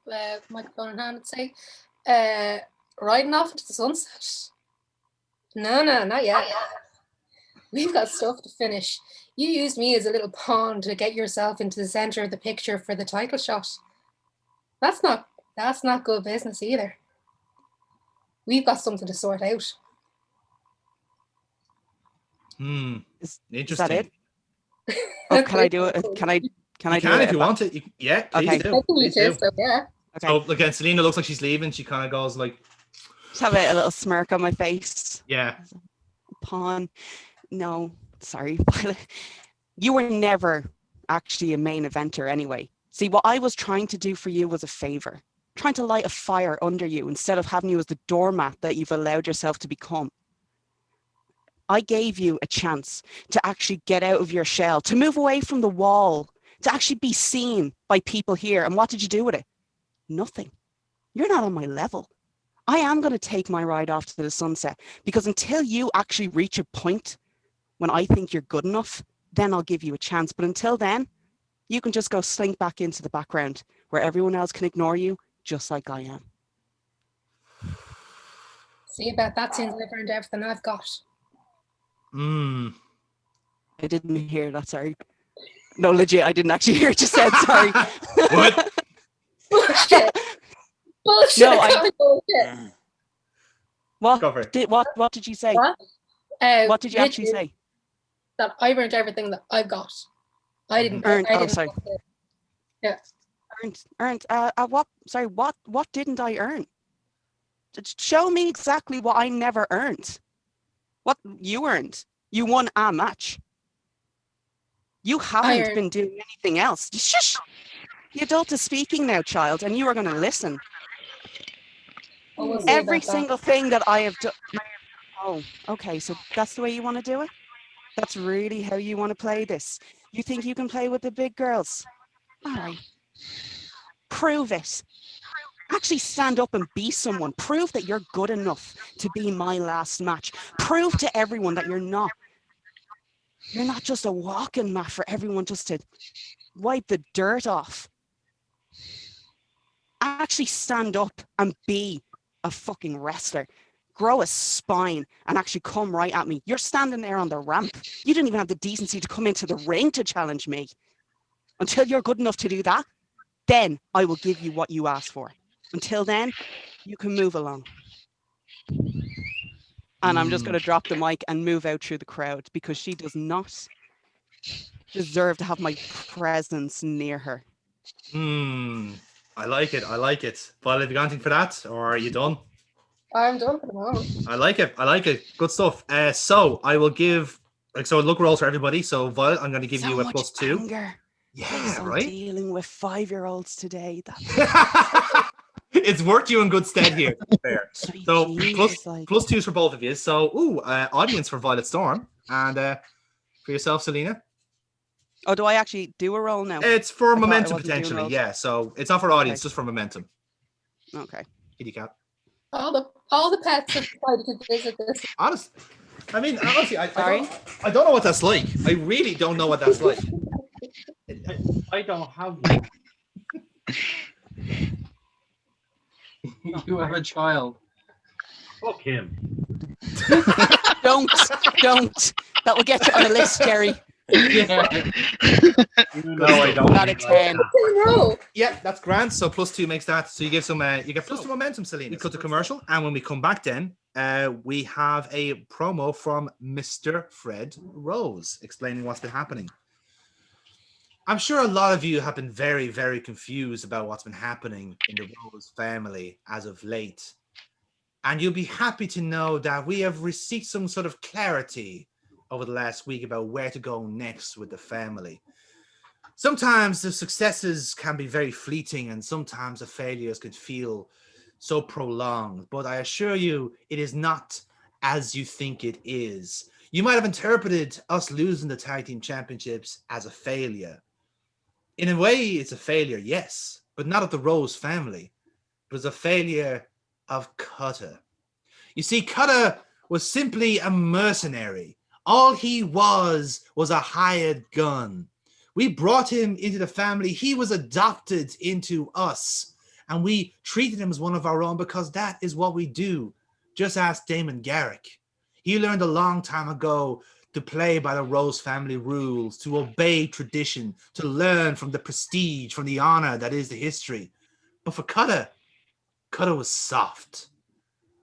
microphone in hand, and say, riding off into the sunset. No, not yet. We've got stuff to finish. You used me as a little pawn to get yourself into the center of the picture for the title shot. That's not good business either. We've got something to sort out. Interesting. Is that it? Oh, can I do it? Can I do it? If you want it. Yeah, please Okay. do. Please do. Yeah. Okay. So again, Selena looks like she's leaving. She kind of goes like, Just have a little smirk on my face. yeah. Pawn. No, sorry, Violet. You were never actually a main eventer anyway. See, what I was trying to do for you was a favor. Trying to light a fire under you instead of having you as the doormat that you've allowed yourself to become. I gave you a chance to actually get out of your shell, to move away from the wall, to actually be seen by people here. And what did you do with it? Nothing. You're not on my level. I am going to take my ride off to the sunset, because until you actually reach a point when I think you're good enough, then I'll give you a chance. But until then, you can just go slink back into the background where everyone else can ignore you just like I am. See about that since I've earned everything I've got. I didn't hear that, sorry. No, legit, I didn't actually hear what you said, sorry. What? Bullshit. Bullshit. No, I can't bullshit. What did you say? What? What did you actually say? That I've earned everything that I've got. I didn't Earned. I Oh, didn't sorry. Yeah. Earned. What? Sorry. What didn't I earn? Show me exactly what I never earned. What you earned? You won a match. You haven't been doing anything else. Shush! The adult is speaking now, child, and you are going to listen. Every single thing that I have done. Oh, okay. So that's the way you want to do it? That's really how you want to play this. You think you can play with the big girls? All right. Prove it. Actually stand up and be someone. Prove that you're good enough to be my last match. Prove to everyone that you're not just a walking mat for everyone just to wipe the dirt off. Actually stand up and be a fucking wrestler. Grow a spine and actually come right at me. You're standing there on the ramp. You didn't even have the decency to come into the ring to challenge me. Until you're good enough to do that, then I will give you what you asked for. Until then, you can move along. And I'm just going to drop the mic and move out through the crowd because she does not deserve to have my presence near her. I like it. I like it. Violet, have you got anything for that, or are you done? I'm done for the moment. I like it. I like it. Good stuff. So I will give luck rolls for everybody. So Violet, I'm going to give So you a much +2. anger. Yeah, I'm right. dealing with 5-year-olds today. It's worked you in good stead here. To be fair. Sweet So Jesus, like- +2s for both of you. So audience for Violet Storm, and for yourself, Selena. Oh, do I actually do a roll now? It's for I thought I momentum wasn't doing potentially. rolls. Yeah. So it's not for audience, Okay. just for momentum. Okay. Kitty cat. All the pets have decided to visit this. Honestly, I Sorry? I don't know what that's like. I really don't know what that's like. I don't have one. You have a child. Fuck him. Don't. That will get you on a list, Jerry. Yeah. No, I don't. Out of 10. Roll. Yeah, that's grand. So +2 makes that. So you give some, you get +2 momentum, Selena. We cut the commercial, and when we come back, then we have a promo from Mr. Fred Rose explaining what's been happening. I'm sure a lot of you have been very, very confused about what's been happening in the Rose family as of late, and you'll be happy to know that we have received some sort of clarity over the last week about where to go next with the family. Sometimes the successes can be very fleeting, and sometimes the failures can feel so prolonged, but I assure you it is not as you think it is. You might have interpreted us losing the tag team championships as a failure. In a way, it's a failure, yes, but not of the Rose family. It was a failure of Cutter. You see, Cutter was simply a mercenary. All he was a hired gun. We brought him into the family. He was adopted into us, and we treated him as one of our own because that is what we do. Just ask Damon Garrick. He learned a long time ago to play by the Rose family rules, to obey tradition, to learn from the prestige, from the honor that is the history. But for Cutter was soft.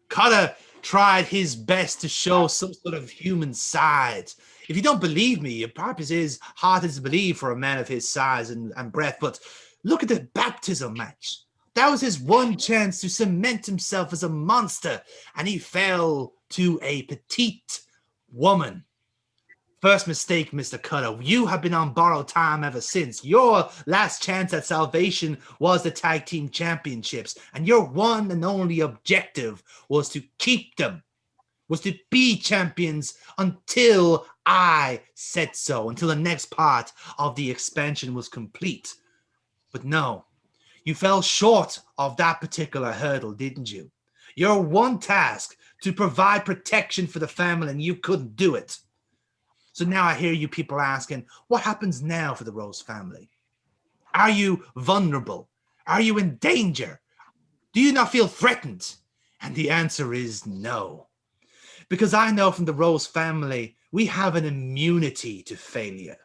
Cutter tried his best to show some sort of human side. If you don't believe me, it perhaps is hard to believe for a man of his size and breadth, but look at the baptism match. That was his one chance to cement himself as a monster, and he fell to a petite woman. First mistake, Mr. Cutter. You have been on borrowed time ever since. Your last chance at salvation was the tag team championships, and your one and only objective was to keep them, was to be champions until I said so, until the next part of the expansion was complete. But no, you fell short of that particular hurdle, didn't you? Your one task to provide protection for the family, and you couldn't do it. So now I hear you people asking, what happens now for the Rose family? Are you vulnerable? Are you in danger? Do you not feel threatened? And the answer is no. Because I know from the Rose family, we have an immunity to failure.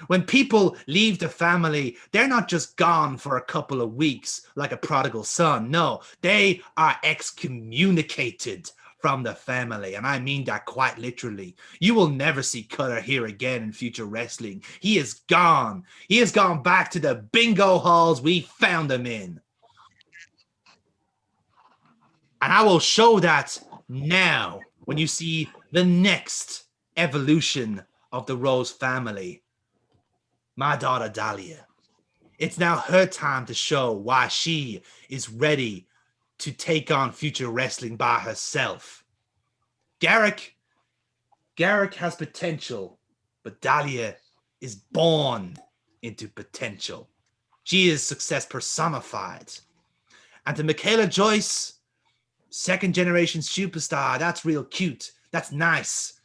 When people leave the family, they're not just gone for a couple of weeks like a prodigal son. No, they are excommunicated from the family, and I mean that quite literally. You will never see Cutter here again in Future Wrestling. He is gone. He has gone back to the bingo halls we found him in. And I will show that now when you see the next evolution of the Rose family. My daughter Dahlia. It's now her time to show why she is ready to take on Future Wrestling by herself. Garrick has potential, but Dahlia is born into potential. She is success personified. And to Michaela Joyce, second generation superstar, that's real cute. That's nice.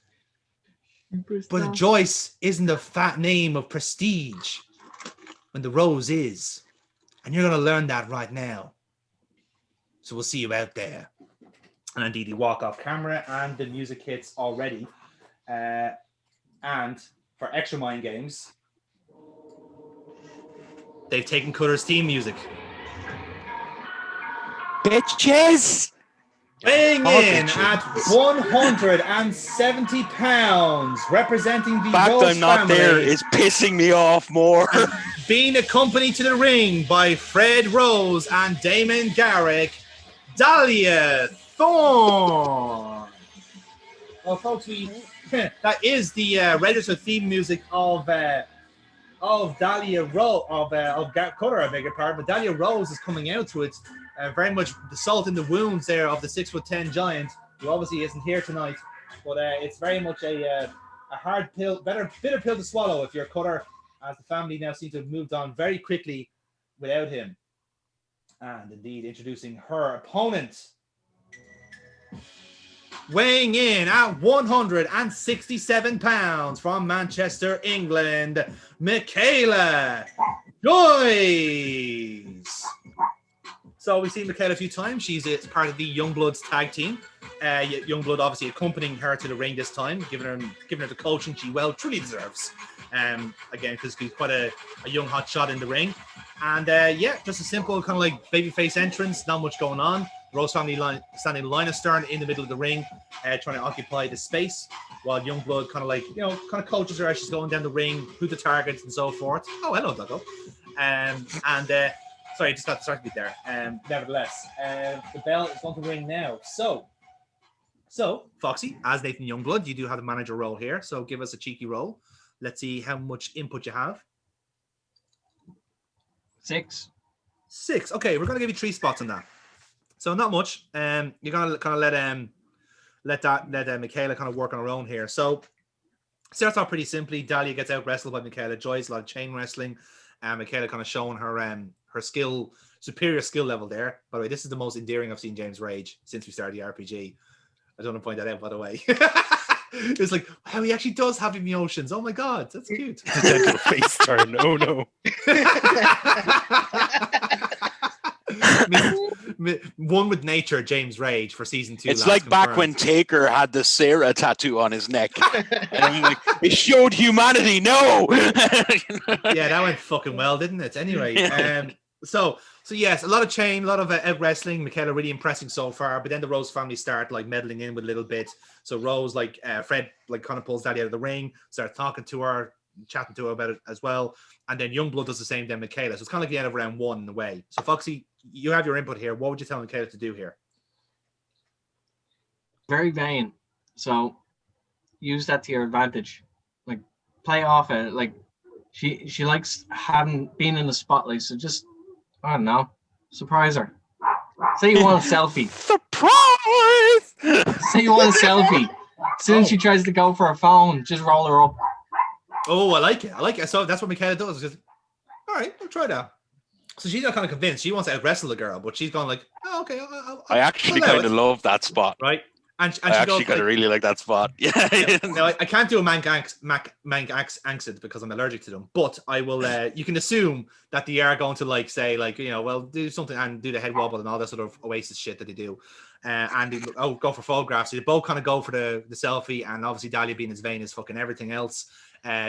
But Joyce isn't a fat name of prestige when the Rose is. And you're going to learn that right now. So we'll see you out there. And indeed, you walk off camera and the music hits already. And for extra mind games, they've taken Cutter's theme music. Bitches! Weighing in at 170 pounds, representing the fact Rose I'm not family, there is pissing me off more. being accompanied to the ring by Fred Rose and Damon Garrick, Dahlia Thorne. Well, folks, that is the registered theme music of Dahlia Rose, of Cutter, I beg your pardon, but Dahlia Rose is coming out to it. Very much the salt in the wounds there of the 6'10" giant, who obviously isn't here tonight. But it's very much a hard pill, bitter pill to swallow if you're Cutter, as the family now seems to have moved on very quickly without him. And indeed, introducing her opponent, weighing in at 167 pounds from Manchester, England, Michaela Joyce. So we've seen Michaela a few times. She's part of the Youngbloods tag team. Youngblood obviously accompanying her to the ring this time, giving her the coaching she truly deserves. Again, because she's quite a young hot shot in the ring. And just a simple kind of like babyface entrance, not much going on. Rose family standing line of stern in the middle of the ring, trying to occupy the space, while Youngblood kind of coaches her as she's going down the ring, who the targets and so forth. Oh, hello, Duggo. Sorry, I just got distracted there. Nevertheless, the bell is going to ring now. So, Foxy, as Nathan Youngblood, you do have the manager role here. So give us a cheeky roll. Let's see how much input you have. 6. Okay, we're going to give you 3 spots on that. So not much. You're going to kind of let Michaela kind of work on her own here. So starts off pretty simply. Dahlia gets out wrestled by Michaela Joyce, a lot of chain wrestling. Michaela kind of showing her skill, superior skill level there. By the way, this is the most endearing I've seen James Rage since we started the RPG. I don't want to point that out, by the way. It's like, wow, he actually does have emotions. Oh my god, that's cute. It's a gentle face turn. Oh no. One with nature, James Rage for season 2. It's like back when Taker had the Sarah tattoo on his neck. And I'm like, it showed humanity. No. Yeah, that went fucking well, didn't it? Anyway, so yes, a lot of chain, a lot of out wrestling. Michaela really impressing so far, but then the Rose family start like meddling in with a little bit. So Rose, Fred, kind of pulls Daddy out of the ring, starts talking to her, chatting to her about it as well. And then Youngblood does the same to Michaela. So it's kind of like the end of round 1 in a way. So Foxy, you have your input here. What would you tell Michaela to do here? Very vain. So use that to your advantage. Like play off it. Like she likes being in the spotlight. So just, I don't know, surprise her. Say you want a selfie. Surprise! Say you want a selfie. As soon as she tries to go for her phone, just roll her up. Oh, I like it. So that's what Michaela does. Just, all right, I'll try that. So she's not kind of convinced. She wants to out wrestle the girl, but she's gone like, oh, okay. I actually kind of love that spot. Right. And I actually kind of really like that spot. Yeah. No, I can't do a Manx accent because I'm allergic to them. But I will. You can assume that they are going to well, do something and do the head wobble and all that sort of Oasis shit that they do, and go for photographs. So they both kind of go for the selfie, and obviously Dahlia being as vain as fucking everything else,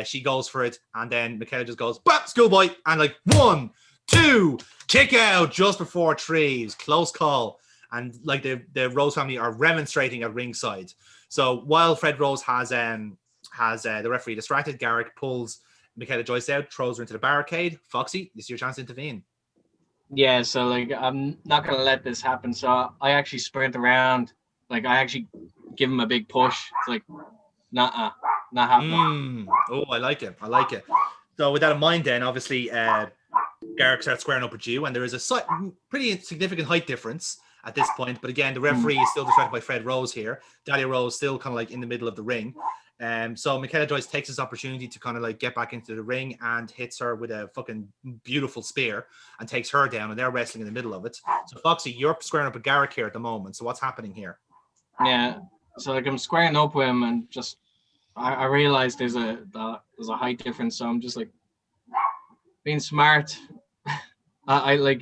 she goes for it, and then Michaela just goes, "Bah, schoolboy," and 1, 2, kick out just before 3. Close call. And the Rose family are remonstrating at ringside. So while Fred Rose has the referee distracted, Garrick pulls Michaela Joyce out, throws her into the barricade. Foxy, this is your chance to intervene. Yeah, so I'm not gonna let this happen. So I actually sprint around. I actually give him a big push. It's like, not happening. Oh, I like it. So with that in mind, then obviously Garrick starts squaring up with you, and there is a pretty significant height difference at this point, but again, the referee is still distracted by Fred Rose here. Dahlia Rose still kind of in the middle of the ring. So Michaela Joyce takes this opportunity to kind of like get back into the ring and hits her with a fucking beautiful spear and takes her down, and they're wrestling in the middle of it. So Foxy, you're squaring up with Garrick here at the moment. So what's happening here? Yeah. So like I'm squaring up with him, and just I realize there's a height difference, so I'm just like being smart. I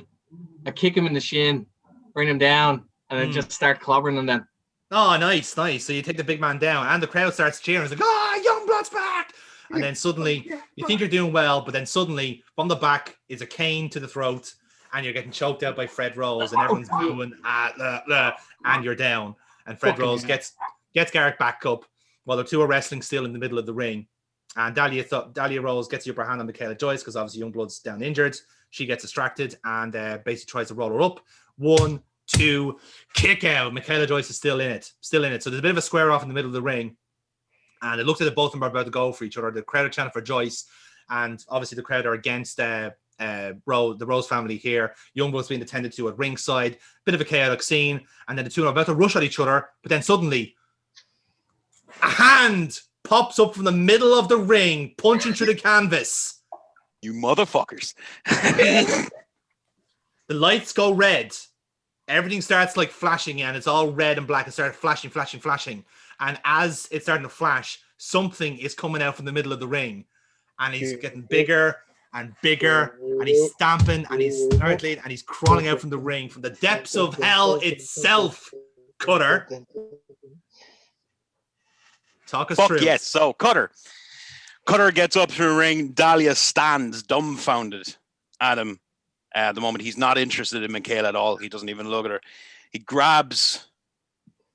kick him in the shin, bring him down, and then just start clobbering him then. Oh, nice. So you take the big man down, and the crowd starts cheering. It's like, Youngblood's back! And then suddenly, you think you're doing well, but then suddenly, from the back is a cane to the throat, and you're getting choked out by Fred Rose, and everyone's booing, and you're down. And Fred Rose gets Garrick back up, while the two are wrestling still in the middle of the ring. And Dahlia Rose gets the upper hand on Michaela Joyce, because obviously Youngblood's down injured. She gets distracted, and basically tries to roll her up. 1, 2, kick out. Michaela Joyce is still in it. So there's a bit of a square off in the middle of the ring. And it looks like both of them are about to go for each other. The crowd are chanting for Joyce. And obviously the crowd are against the Rose family here. Youngblood's being attended to at ringside. Bit of a chaotic scene. And then the two are about to rush at each other. But then suddenly, a hand pops up from the middle of the ring, punching through the canvas. You motherfuckers. The lights go red. Everything starts like flashing, and it's all red and black. It starts flashing. And as it's starting to flash, something is coming out from the middle of the ring, and he's getting bigger and bigger, and he's stamping, and he's snarling, and he's crawling out from the ring, from the depths of hell itself. Cutter, talk us through. Yes, so Cutter gets up to the ring. Dahlia stands dumbfounded at him. At the moment, he's not interested in Michaela at all. He doesn't even look at her. He grabs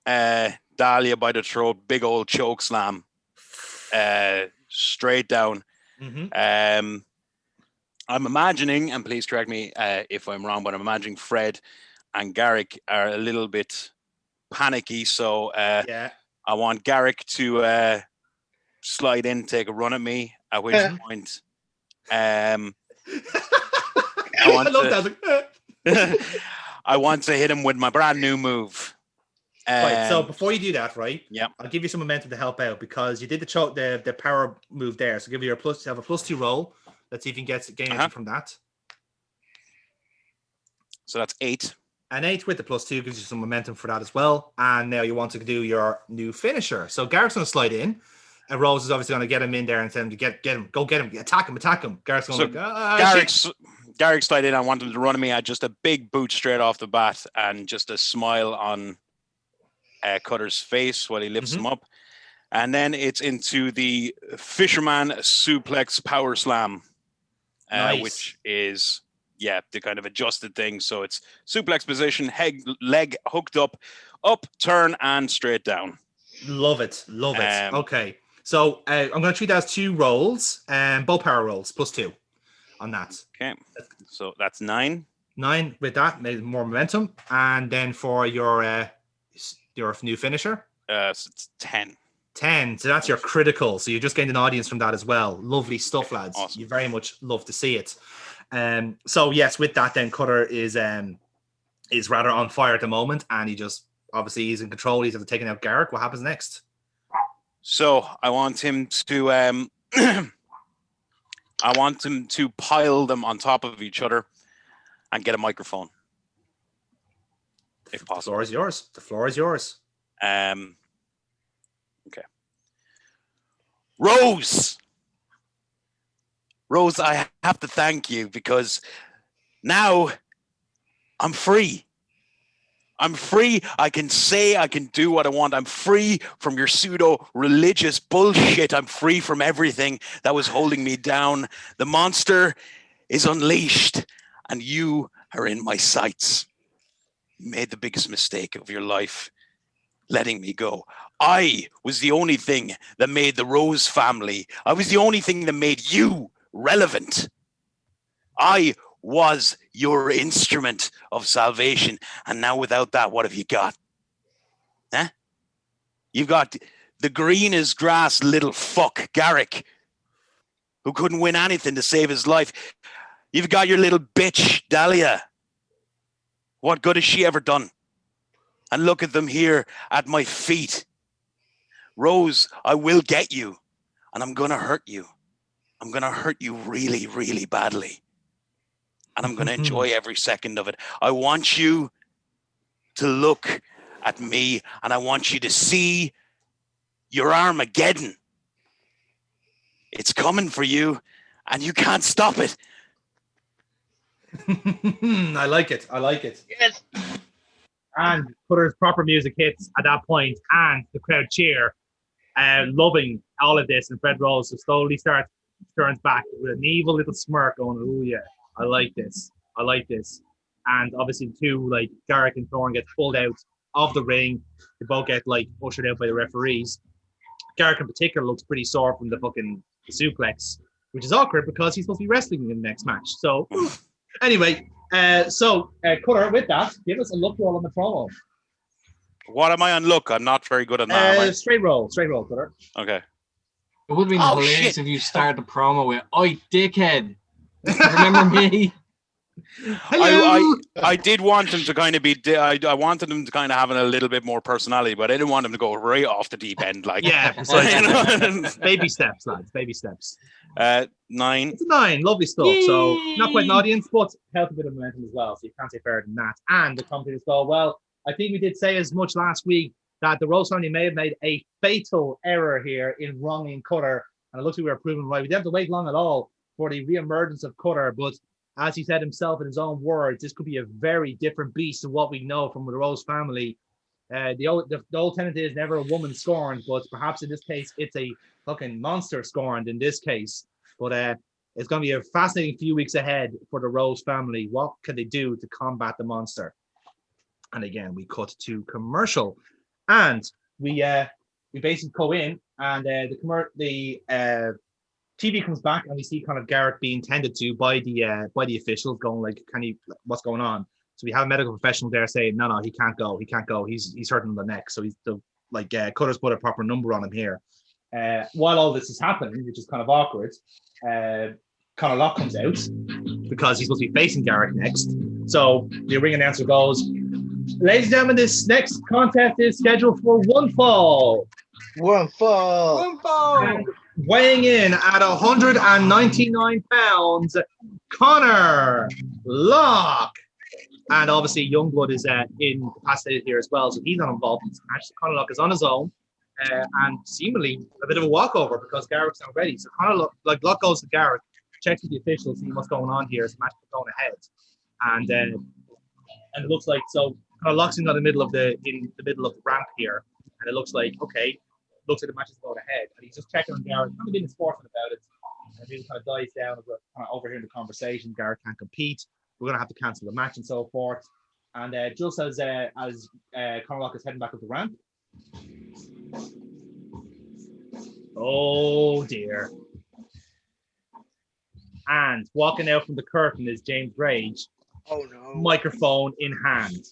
Dahlia by the throat, big old choke slam, straight down. Mm-hmm. I'm imagining, and please correct me if I'm wrong, but I'm imagining Fred and Garrick are a little bit panicky. So I want Garrick to slide in, take a run at me, at which point I want to hit him with my brand new move. Right, so before you do that, right? Yeah. I'll give you some momentum to help out, because you did the power move there. So give you a +2 roll. Let's see if you can gain anything from that. So that's 8. An 8 with the +2 gives you some momentum for that as well. And now you want to do your new finisher. So Garrick's going to slide in, and Rose is obviously going to get him in there and tell him to get him, go get him, attack him. Garrick's going Garrick slide in. I want him to run at me. I just a big boot straight off the bat, and just a smile on Cutter's face while he lifts him up. And then it's into the Fisherman Suplex Power Slam, which is, the kind of adjusted thing. So it's suplex position, leg hooked up, turn, and straight down. Love it. Okay. So I'm going to treat that as 2 rolls, both power rolls, +2 on that. Okay. So that's 9. 9 with that, made more momentum. And then for your new finisher? So it's 10. 10. So that's your critical. So you just gained an audience from that as well. Lovely stuff, lads. Awesome. You very much love to see it. So yes, with that, then Cutter is rather on fire at the moment, and he just obviously he's in control. He's taking out Garrick. What happens next? So I want him to pile them on top of each other and get a microphone, if possible. The floor is yours. Okay. Rose, I have to thank you, because now I'm free. I can say, I can do what I want. I'm free from your pseudo-religious bullshit. I'm free from everything that was holding me down. The monster is unleashed, and you are in my sights. You made the biggest mistake of your life, letting me go. I was the only thing that made the Rose family. I was the only thing that made you relevant. I was your instrument of salvation, and now without that, what have you got? Huh? You've got the green as grass little fuck Garrick, who couldn't win anything to save his life. You've got your little bitch Dahlia. What good has she ever done? And look at them here at my feet. Rose, I will get you, and I'm gonna hurt you. I'm gonna hurt you really, really badly, and I'm gonna enjoy every second of it. I want you to look at me, and I want you to see your Armageddon. It's coming for you, and you can't stop it. I like it. I like it. Yes. And Cutter's proper music hits at that point, and the crowd cheer, loving all of this. And Fred Rose slowly turns back with an evil little smirk, going, "Oh yeah, I like this. I like this." And obviously, too, like Garrick and Thorne get pulled out of the ring. They both get like ushered out by the referees. Garrick in particular looks pretty sore from the fucking suplex, which is awkward because he's supposed to be wrestling in the next match. So anyway, Cutter, with that, give us a look roll on the promo. What am I on look? I'm not very good at that. am I? Straight roll, Cutter. Okay. It would have been Oh, hilarious shit. if you started the promo with, "Oi, dickhead. Remember me?" I did want him to kind of be. I wanted him to kind of having a little bit more personality, but I didn't want him to go right off the deep end. Like, Yeah, precisely. baby steps, lads, baby steps. 9. It's a 9, lovely stuff. So not quite an audience, but healthy bit of momentum as well. So you can't say fairer than that. And the company as well. Well, I think we did say as much last week that the Rose family may have made a fatal error here in wronging Cutter, and it looks like we were proven right. We didn't have to wait long at all for the re-emergence of Cutter, but as he said himself in his own words, this could be a very different beast to what we know from the Rose family. The old tenet is never a woman scorned, but perhaps in this case, it's a fucking monster scorned in this case. But it's going to be a fascinating few weeks ahead for the Rose family. What can they do to combat the monster? And again, we cut to commercial, and we basically go in, and the TV comes back, and we see kind of Garrett being tended to by the officials, going like, what's going on? So we have a medical professional there saying, no, he can't go. He's hurting the neck. So he's Cutter's put a proper number on him here. While all this is happening, which is kind of awkward, Conor Locke comes out because he's supposed to be facing Garrett next. So the ring announcer goes, "Ladies and gentlemen, this next contest is scheduled for one fall. One fall. And weighing in at 199 pounds, Conor Locke." And obviously, Youngblood is incapacitated here as well, so he's not involved in this match. So Conor Locke is on his own, and seemingly a bit of a walkover because Garrett's not ready. So Conor Locke goes to Garrett, checks with the officials, see what's going on here. Is the match going ahead? And it looks like Conor Locke's in the middle of the ramp here, and it looks like the match is going ahead, and he's just checking on Garrett, kind of being sportsman about it. And he kind of dies down, kind of overhearing the conversation. Garrett can't compete. We're going to have to cancel the match and so forth. And just as Conor Locke is heading back up the ramp, oh dear! And walking out from the curtain is James Rage. Oh no! Microphone in hand.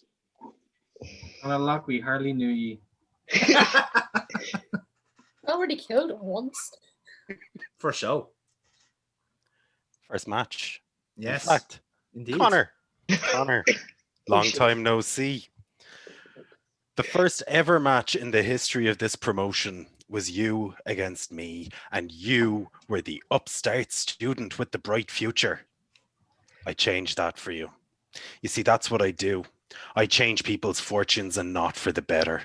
Conor Locke, we hardly knew ye. Already killed him once. For show. First match. Yes. In fact, Indeed. Connor, long time no see. The first ever match in the history of this promotion was you against me, and you were the upstart student with the bright future. I changed that for you. You see, that's what I do. I change people's fortunes, and not for the better,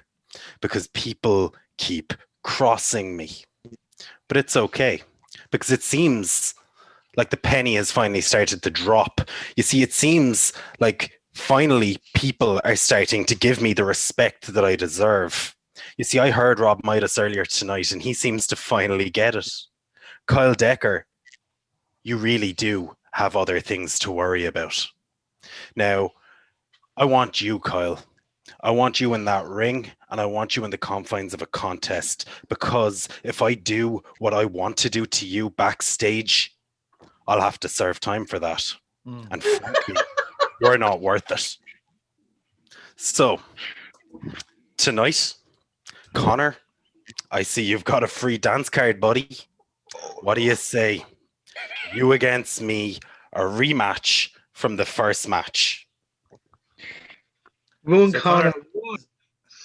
because people keep crossing me. But it's okay, because it seems like the penny has finally started to drop. You see, it seems like finally people are starting to give me the respect that I deserve. You see, I heard Rob Midas earlier tonight, and he seems to finally get it. Kyle Decker, you really do have other things to worry about. Now, I want you, Kyle. I want you in that ring, and I want you in the confines of a contest, because if I do what I want to do to you backstage, I'll have to serve time for that. And frankly, you're not worth it. So, tonight, Connor, I see you've got a free dance card, buddy. What do you say? You against me, a rematch from the first match. Moon So Connor.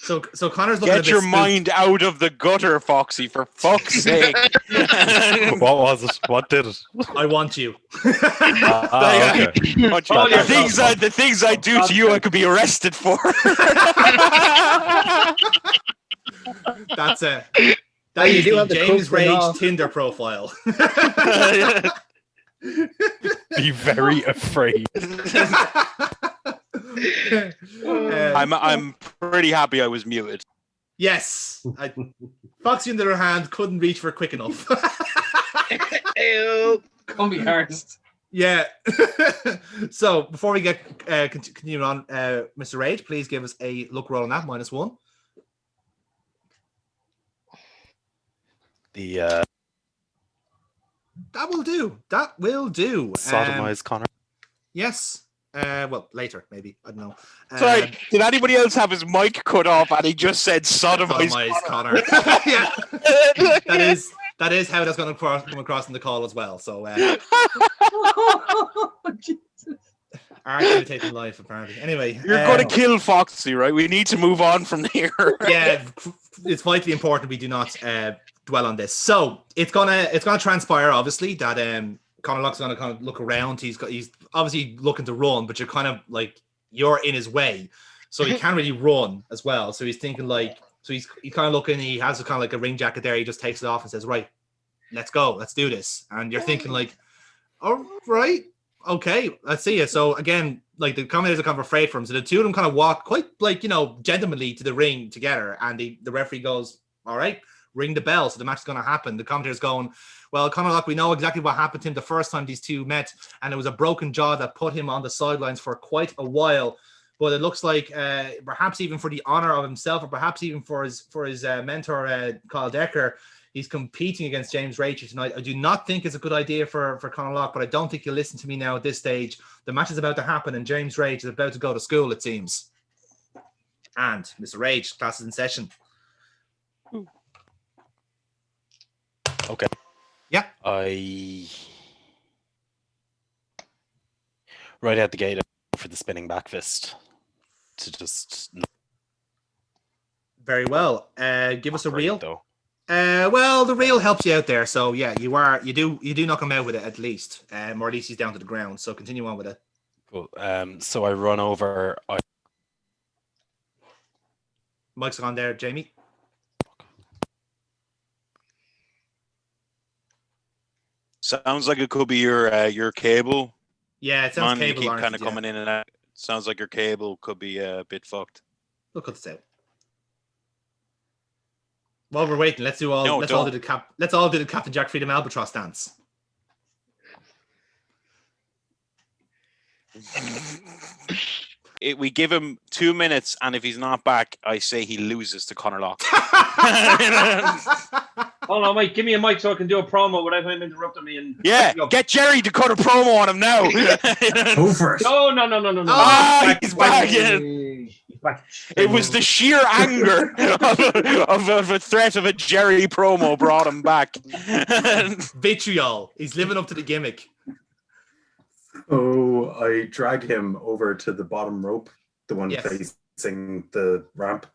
So Connor's looking Get your mind out of the gutter, Foxy, for fuck's sake. What was it? What did it? I want you. Okay. The things I do to you, I could be arrested for. That's it. That you is do the have the James cook and all. Rage Tinder profile. Be very afraid. I'm pretty happy I was muted. Yes. Foxy, on the other hand, couldn't reach for quick enough. Ew. Can't be arsed. Yeah. So before we get continue on, Mr. Rage, please give us a luck roll on that, -1. The That will do. That will do. sodomized Connor. Yes. Well, later, maybe. I don't know. Sorry, did anybody else have his mic cut off and he just said sodomized Sodomized Connor? Yeah. That is how that's going to come across in the call as well. So, art imitating life, apparently. Anyway, You're going to kill Foxy, right? We need to move on from here. Yeah, it's vitally important we do not dwell on this. So it's gonna transpire, obviously, that Conor Lock's gonna kind of look around. He's obviously looking to run, but you're kind of like you're in his way, so he can't really run as well. So he's thinking like, he's kind of looking. He has a kind of like a ring jacket there. He just takes it off and says, "Right, let's go, let's do this." And you're thinking like, "All right, okay, let's see it." So again, like the commentators are kind of afraid for him. So the two of them kind of walk quite like, gentlemanly to the ring together. And the referee goes, "All right, ring the bell." So the match is going to happen. The commentator's going, "Well, Conor Lock, we know exactly what happened to him the first time these two met. And it was a broken jaw that put him on the sidelines for quite a while. But it looks like perhaps even for the honor of himself, or perhaps even for his mentor, Kyle Decker, he's competing against James Rage tonight. I do not think it's a good idea for Conor Lock, but I don't think you'll listen to me now at this stage. The match is about to happen, and James Rage is about to go to school, it seems." And Mr. Rage, class is in session. Okay. Yeah. Right out the gate for the spinning back fist to just. Very well. Give us a reel. Though. Well, the reel helps you out there, so yeah, you do knock him out with it at least, or at least he's down to the ground. So continue on with it. Cool. So I run over. Mike's on there, Jamie. Sounds like it could be your cable. Yeah, it sounds Man, you cable. keep oriented, kind of coming in and out. Sounds like your cable could be a bit fucked. We'll cut this out. While we're waiting, let's all do the Captain Jack Freedom Albatross dance. We give him 2 minutes, and if he's not back, I say he loses to Conor Lock. Hold on, Mike. Give me a mic so I can do a promo without him interrupting me. And Yeah, get Jerry to cut a promo on him now. Go for it. No. Ah, he's back in. It was the sheer anger of a threat of a Jerry promo brought him back. Vitriol. He's living up to the gimmick. So I drag him over to the bottom rope, the one Yes. facing the ramp.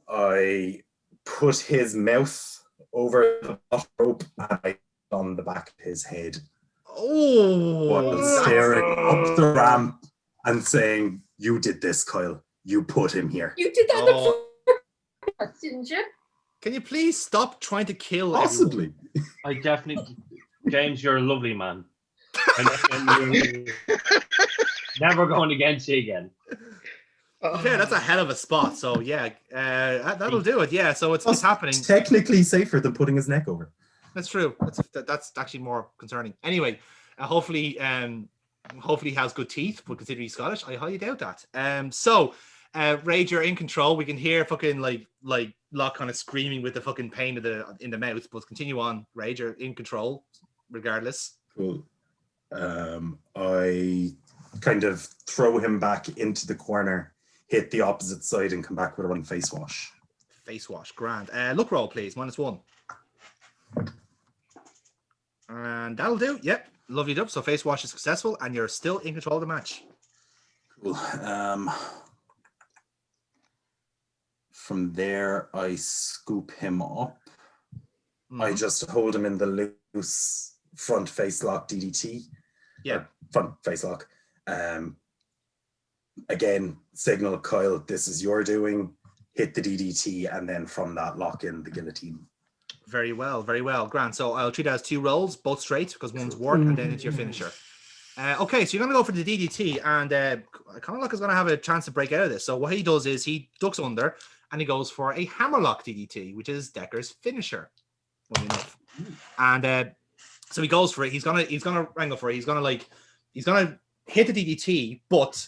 I put his mouth over the bottom rope and I on the back of his head. Oh, Staring up the ramp and saying, "You did this, Kyle. You put him here." You did that before, didn't you? Can you please stop trying to kill Possibly. I definitely, James, you're a lovely man. Never going against you again. Yeah, that's a hell of a spot. So yeah, that'll do it. Yeah, so it's happening. It's technically safer than putting his neck over. That's true. That's actually more concerning. Anyway, hopefully he has good teeth, but considering he's Scottish, I highly doubt that. So Rage, you're in control. We can hear fucking like Locke kind of screaming with the fucking pain in the mouth. But continue on, Rage. You're in control, regardless. Cool. I kind of throw him back into the corner, hit the opposite side, and come back with a run face wash. Face wash, grand. Look roll, please. -1. And that'll do. Yep. Lovely dub. So face wash is successful, and you're still in control of the match. Cool. from there, I scoop him up. I Mhm. just hold him in the loose front face lock DDT. Yeah. Front face lock. Again, signal Kyle, this is your doing. Hit the DDT, and then from that, lock in the guillotine. Very well, very well. Grant. So I'll treat it as 2 rolls, both straight, because one's work and then it's your finisher. Okay, so you're going to go for the DDT, and Connorlock is going to have a chance to break out of this. So what he does is he ducks under, and he goes for a hammerlock DDT, which is Decker's finisher. Funny enough. And so he goes for it. He's gonna wrangle for it. He's gonna hit the DDT, but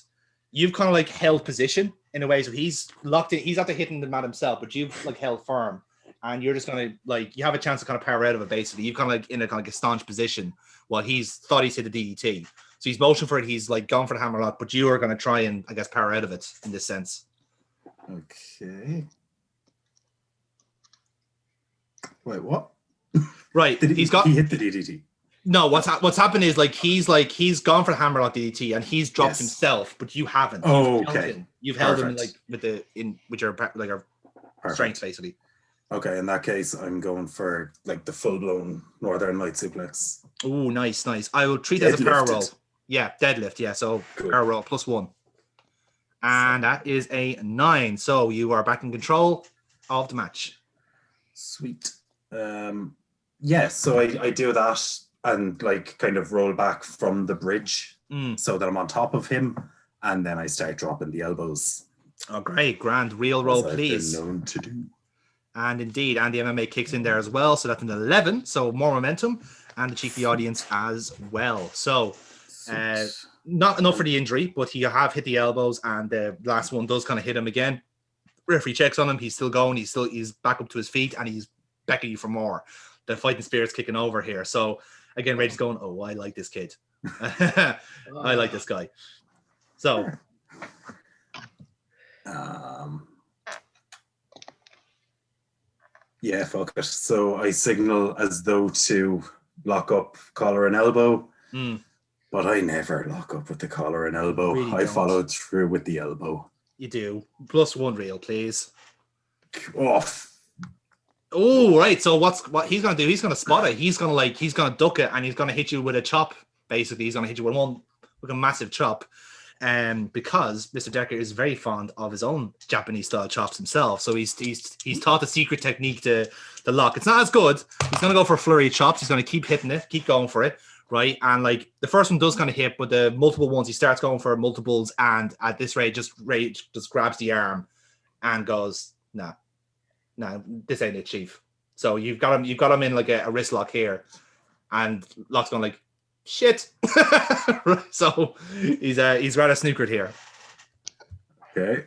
you've kind of like held position in a way. So he's locked in. He's after hitting the man himself, but you've like held firm, and you're just gonna like you have a chance to kind of power out of it. Basically, you've kind of like in a kind of like a staunch position while he's thought he's hit the DDT. So he's motioned for it. He's like gone for the hammerlock, but you are gonna try and I guess power out of it in this sense. Okay. Wait, what? Right. He He's got. He hit the DDT. No, what's happened is like he's gone for the hammerlock DDT and he's dropped Yes. himself, but you haven't. Oh, You've held okay. him. You've held him Perfect. like with your like our strength basically. Okay, in that case, I'm going for like the full-blown Northern Light suplex. Oh, nice. I will treat it as a power Deadlifted. roll. Yeah, deadlift. Yeah, so Good. power roll +1, and that is a 9. So you are back in control of the match. Sweet. Yeah, so I do that and like kind of roll back from the bridge so that I'm on top of him, and then I start dropping the elbows. Oh, great, grand. Real roll, as I've please. been known to do. And indeed, and the MMA kicks in there as well. So that's an 11. So more momentum, and the cheeky audience as well. So not enough for the injury, but he have hit the elbows, and the last one does kind of hit him again. Referee checks on him. He's still going. He's back up to his feet, and he's beckoning you for more. The fighting spirit's kicking over here. So again, Rage is going, oh, I like this kid. I like this guy. So yeah, fuck it. So I signal as though to lock up collar and elbow, but I never lock up with the collar and elbow. Really I don't. followed through with the elbow. you do. +1 real, please. Off. Oh, right. So what he's gonna do? He's gonna spot it. He's gonna duck it, and he's gonna hit you with a chop. Basically, he's gonna hit you with a massive chop. Because Mr. Decker is very fond of his own Japanese style chops himself, so he's taught the secret technique to lock. It's not as good. He's gonna go for flurry chops. He's gonna keep hitting it, keep going for it, right? And like the first one does kind of hit, but the multiple ones he starts going for multiples, and at this rate, Rage just grabs the arm and goes, nah, this ain't it, Chief. So you've got him in like a wrist lock here, and Lock's going like, shit. So he's rather snookered here. Okay.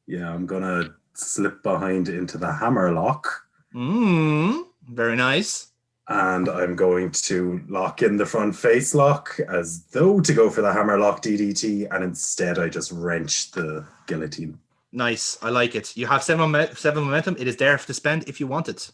Yeah, I'm gonna slip behind into the hammer lock. Very nice. And I'm going to lock in the front face lock as though to go for the hammer lock DDT, and instead I just wrench the guillotine. Nice. I like it. You have 7 momentum. It is there to spend if you want it.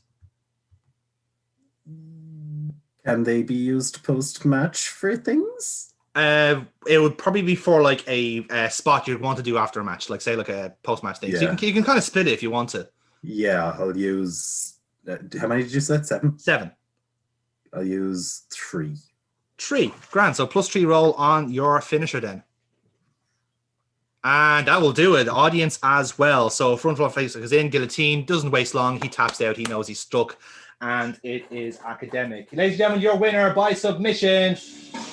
Can they be used post-match for things? It would probably be for like a spot you'd want to do after a match, like say like a post-match thing. So Yeah. you can kind of split it if you want to. Yeah, I'll use... how many did you say? 7? 7. I'll use 3. 3. Grand. So +3 roll on your finisher then. And that will do it. Audience as well. So front row face is in, guillotine, doesn't waste long. He taps out. He knows he's stuck. And it is academic. Ladies and gentlemen, your winner by submission,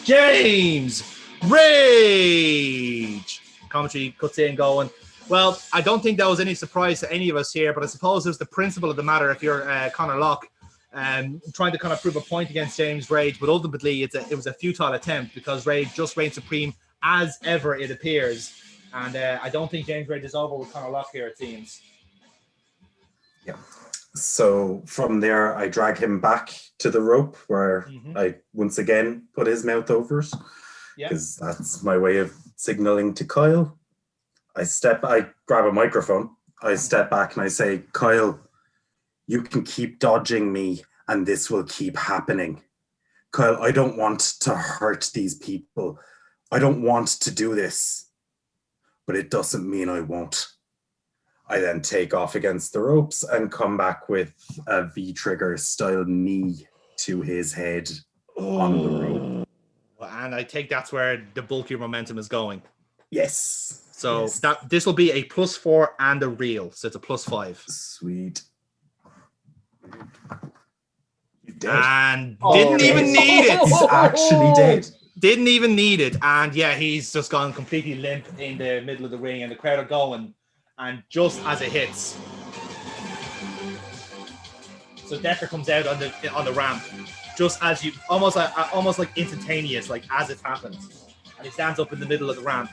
James Rage. Commentary cuts in going, well, I don't think that was any surprise to any of us here, but I suppose it was the principle of the matter if you're Conor Locke trying to kind of prove a point against James Rage, but ultimately it was a futile attempt because Rage just reigned supreme as ever, it appears. And I don't think James Rage is over with Conor Locke here, it seems. Yeah. So from there, I drag him back to the rope where I once again put his mouth over it, because that's my way of signaling to Kyle. I grab a microphone, I step back and I say, Kyle, you can keep dodging me and this will keep happening. Kyle, I don't want to hurt these people. I don't want to do this, but it doesn't mean I won't. I then take off against the ropes and come back with a V-trigger style knee to his head on the rope. And I think that's where the bulkier momentum is going. Yes. So yes. this will be a +4 and a real. So it's a +5. Sweet. You're dead. And didn't even need it. He's actually dead. Didn't even need it. And yeah, he's just gone completely limp in the middle of the ring, and the crowd are going. And just as it hits, so Decker comes out on the ramp, just as you almost like instantaneous, like as it happens, and he stands up in the middle of the ramp.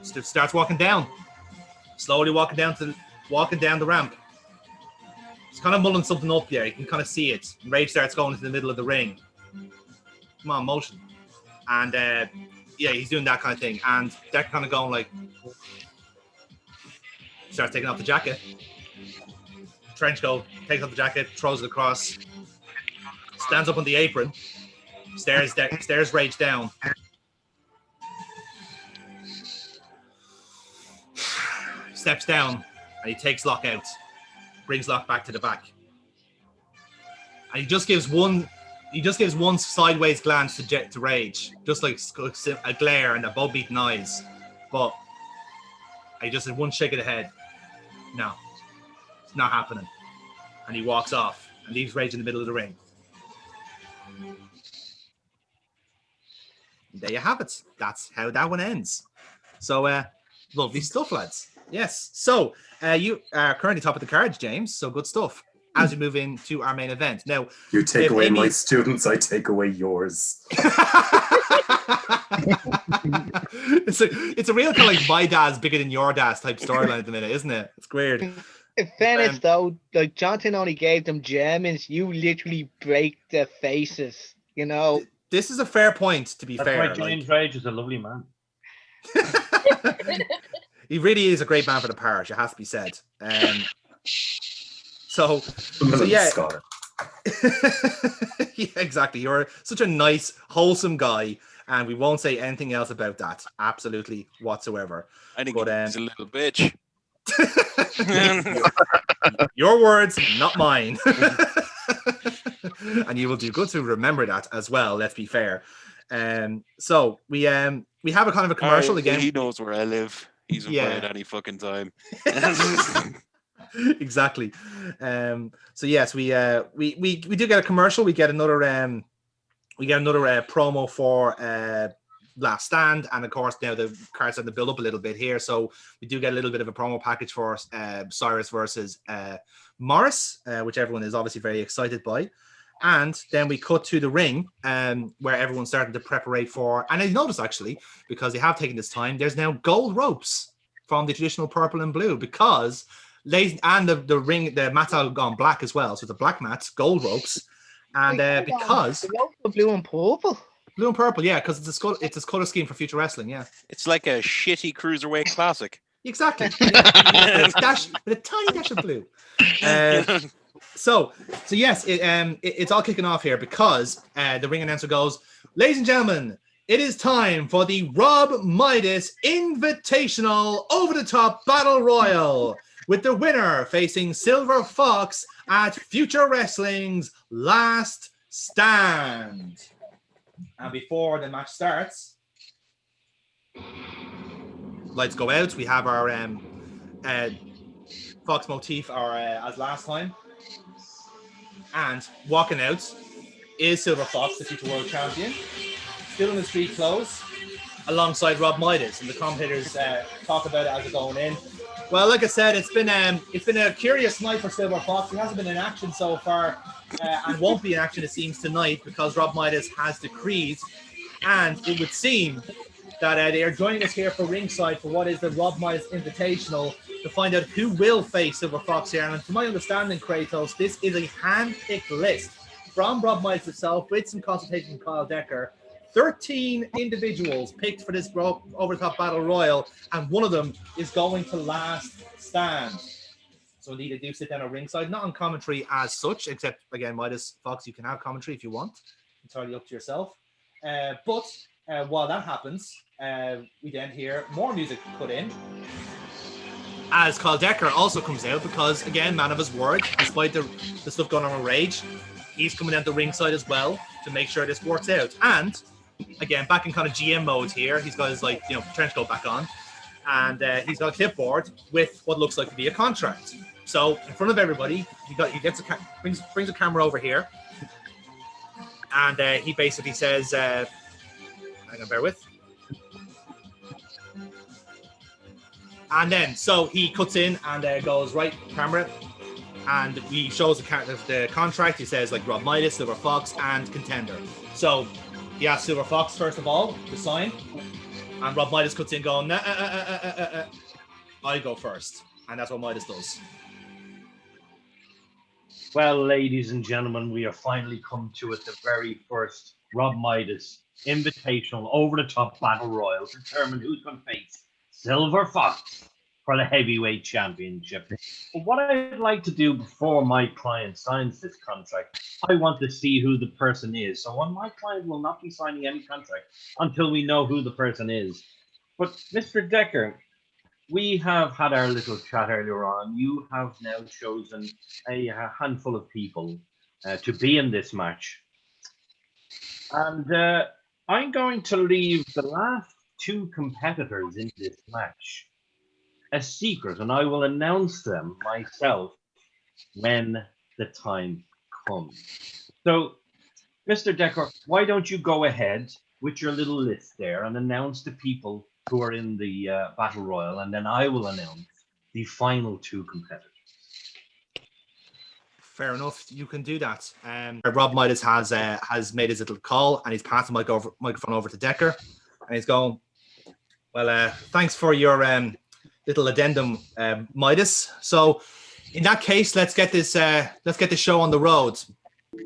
Starts walking down, slowly walking down the ramp. He's kind of mulling something up there. You can kind of see it. Rage starts going into the middle of the ring. Come on, motion. And yeah, he's doing that kind of thing. And Decker kind of going like, starts taking off the jacket. Trench coat, takes off the jacket, throws it across, stands up on the apron, stares Rage down. Steps down and he takes Locke out, brings Locke back to the back. And he just gives one sideways glance to Rage, just like a glare and a bow-beaten eyes. But he just did one shake of the head. No, it's not happening. And he walks off and leaves Rage in the middle of the ring. And there you have it. That's how that one ends. So, lovely stuff, lads. Yes. So, you are currently top of the cards, James. So good stuff. As we move into our main event. Now, you take away my students, I take away yours. It's a real kind of like my dad's bigger than your dad's type storyline at the minute, isn't it? It's weird. In fairness, though, like Jonathan only gave them Germans, you literally break their faces. You know. This is a fair point. To be fair, why James Rage is a lovely man. He really is a great man for the parish. It has to be said. So yeah. Yeah, exactly. You're such a nice, wholesome guy, and we won't say anything else about that. Absolutely whatsoever. I think he's a little bitch. Your words, not mine. And you will do good to remember that as well. Let's be fair. So we have a kind of a commercial again. He knows where I live. He's invited any fucking time. Exactly. So yes, we do get a commercial. We get another promo for Last Stand, and of course now the cards starting to build up a little bit here. So we do get a little bit of a promo package for Cyrus versus Morris, which everyone is obviously very excited by. And then we cut to the ring, where everyone's starting to preparate for. And I noticed actually, because they have taken this time, there's now gold ropes from the traditional purple and blue, because and the ring, the mat's all gone black as well. So the black mats, gold ropes, and because blue and purple. Blue and purple, yeah, because it's a color scheme for Future Wrestling, yeah. It's like a shitty cruiserweight classic. Exactly. With a tiny dash of blue. So yes, it's all kicking off here because the ring announcer goes, "Ladies and gentlemen, it is time for the Rob Midas Invitational Over-the-Top Battle Royal, with the winner facing Silver Fox at Future Wrestling's Last Stand." And before the match starts, lights go out. We have our Fox motif as last time. And walking out is Silver Fox, the future world champion, still in the street clothes, alongside Rob Midas. And the commentators talk about it as they're going in. Well, like I said, it's been a curious night for Silver Fox. He hasn't been in action so far, and won't be in action, it seems, tonight, because Rob Midas has decreed. And it would seem that they are joining us here for ringside for what is the Rob Midas Invitational, to find out who will face Silver Fox here. And to my understanding, Kratos, this is a hand-picked list from Rob Midas himself, with some consultation from Kyle Decker. 13 individuals picked for this over-the-top battle royal, and one of them is going to Last Stand. So indeed, they do sit down at ringside, not on commentary as such, except, again, Midas, Fox, you can have commentary if you want. Entirely up to yourself. But while that happens, we then hear more music put in. As Kyle Decker also comes out because, again, man of his word, despite the stuff going on with Rage, he's coming down the ringside as well to make sure this works out. And, again, back in kind of GM mode here, he's got his, trench coat back on. And he's got a clipboard with what looks like to be a contract. So, in front of everybody, he brings a camera over here. And he basically says, hang on, bear with. And then, so he cuts in and goes, right, camera. And he shows the contract. He says, like, Rob Midas, Silver Fox, and Contender. So he asks Silver Fox, first of all, to sign. And Rob Midas cuts in going, I go first. And that's what Midas does. Well, ladies and gentlemen, we have finally come to it, the very first Rob Midas invitational over-the-top battle royal to determine who's going to face Silver Fox for the heavyweight championship. But what I'd like to do before my client signs this contract, I want to see who the person is. So my client will not be signing any contract until we know who the person is. But Mr. Decker, we have had our little chat earlier on. You have now chosen a handful of people to be in this match. And I'm going to leave the last two competitors in this match a secret, and I will announce them myself when the time comes. So, Mr. Decker, why don't you go ahead with your little list there and announce the people who are in the Battle Royal, and then I will announce the final two competitors. Fair enough, you can do that. Rob Midas has made his little call, and he's passed the microphone over to Decker, and he's going, well, thanks for your little addendum, Midas. So, in that case, let's get this show on the road.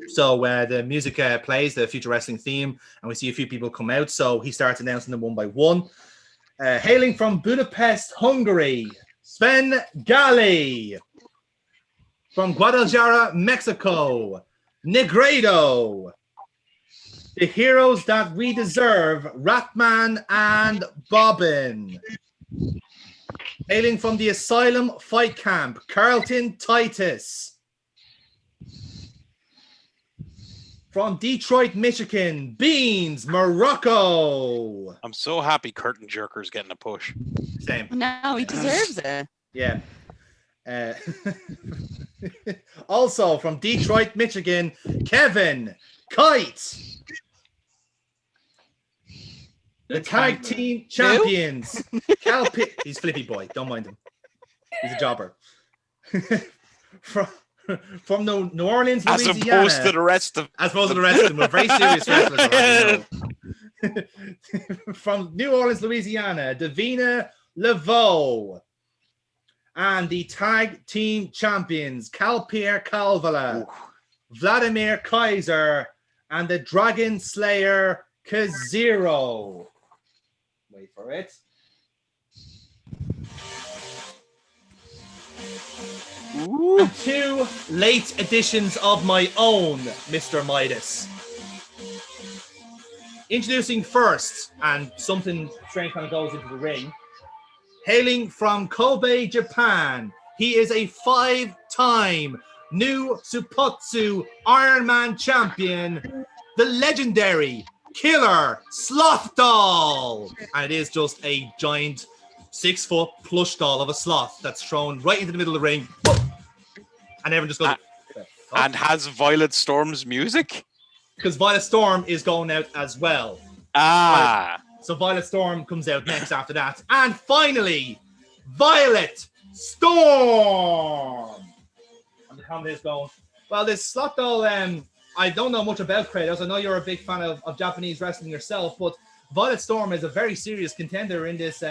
So the music plays the Future Wrestling theme, and we see a few people come out. So he starts announcing them one by one. Hailing from Budapest, Hungary, Sven Gali. From Guadalajara, Mexico, Negredo. The heroes that we deserve, Ratman and Bobbin. Hailing from the Asylum Fight Camp, Carlton Titus. From Detroit, Michigan, Beans, Morocco. I'm so happy Curtain Jerker's getting a push. Same. No, he deserves it. Yeah. Also from Detroit, Michigan, Kevin Kite. The tag team champions. He's Flippy Boy. Don't mind him. He's a jobber. From New Orleans, Louisiana. As opposed to the rest of them. We're very serious wrestlers. From New Orleans, Louisiana, Davina Laveau. And the tag team champions, Cal-Pierre Calvala, Vladimir Kaiser, and the Dragon Slayer, Kazero. Wait for it. And two late additions of my own, Mr. Midas. Introducing first, and something strange kind of goes into the ring. Hailing from Kobe, Japan, he is a 5-time new Supotsu Ironman champion, the legendary Killer Sloth Doll. And it is just a giant 6-foot plush doll of a sloth that's thrown right into the middle of the ring. And everyone just goes... and has Violet Storm's music? Because Violet Storm is going out as well. So Violet Storm comes out next after that. And finally, Violet Storm! And the commentator's going, well, this Sloth Doll, I don't know much about Kratos. I know you're a big fan of Japanese wrestling yourself, but Violet Storm is a very serious contender in this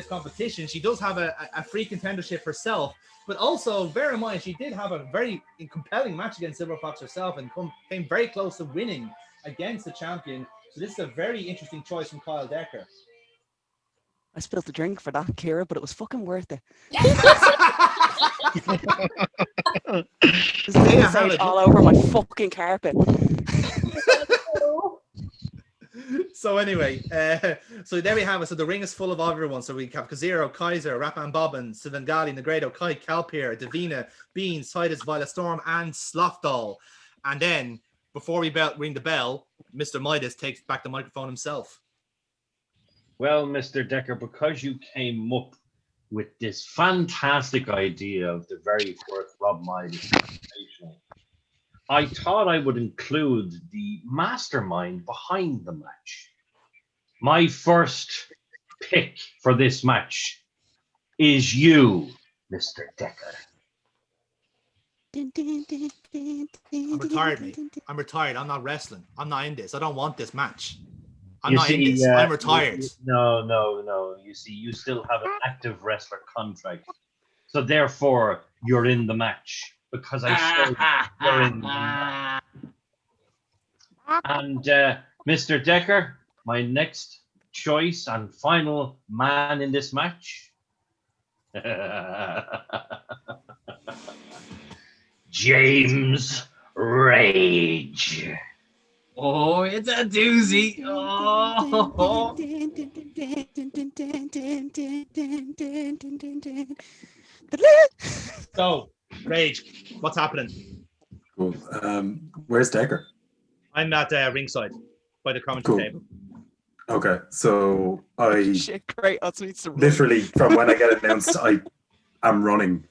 competition. She does have a free contendership herself, but also bear in mind she did have a very compelling match against Silver Fox herself and came very close to winning against the champion. So this is a very interesting choice from Kyle Decker. I spilled the drink for that, Kira, but it was fucking worth it. All over my fucking carpet. So anyway, so there we have it. So the ring is full of everyone. So we have Kazero, Kaiser, Rapan Bobbin, Sivangali, Negredo, Kai, Kalpir, Davina, Beans, Titus, Violet Storm, and Slothdal. And then before we ring the bell, Mr. Midas takes back the microphone himself. Well, Mr. Decker, because you came up with this fantastic idea of the very first Rob Midas presentation, I thought I would include the mastermind behind the match. My first pick for this match is you, Mr. Decker. I'm retired, mate. I'm retired. I'm not wrestling. I'm not in this. I don't want this match. I'm not in this. I'm retired. No. You see, you still have an active wrestler contract. So therefore, you're in the match. Because I said you're in the match. And Mr. Decker, my next choice and final man in this match. James Rage. Oh, it's a doozy. Oh. So, Rage, what's happening? Cool. Where's Decker? I'm at ringside by the commentary table. Okay, so I Shit, great. That's me to literally from when I get announced, I am running.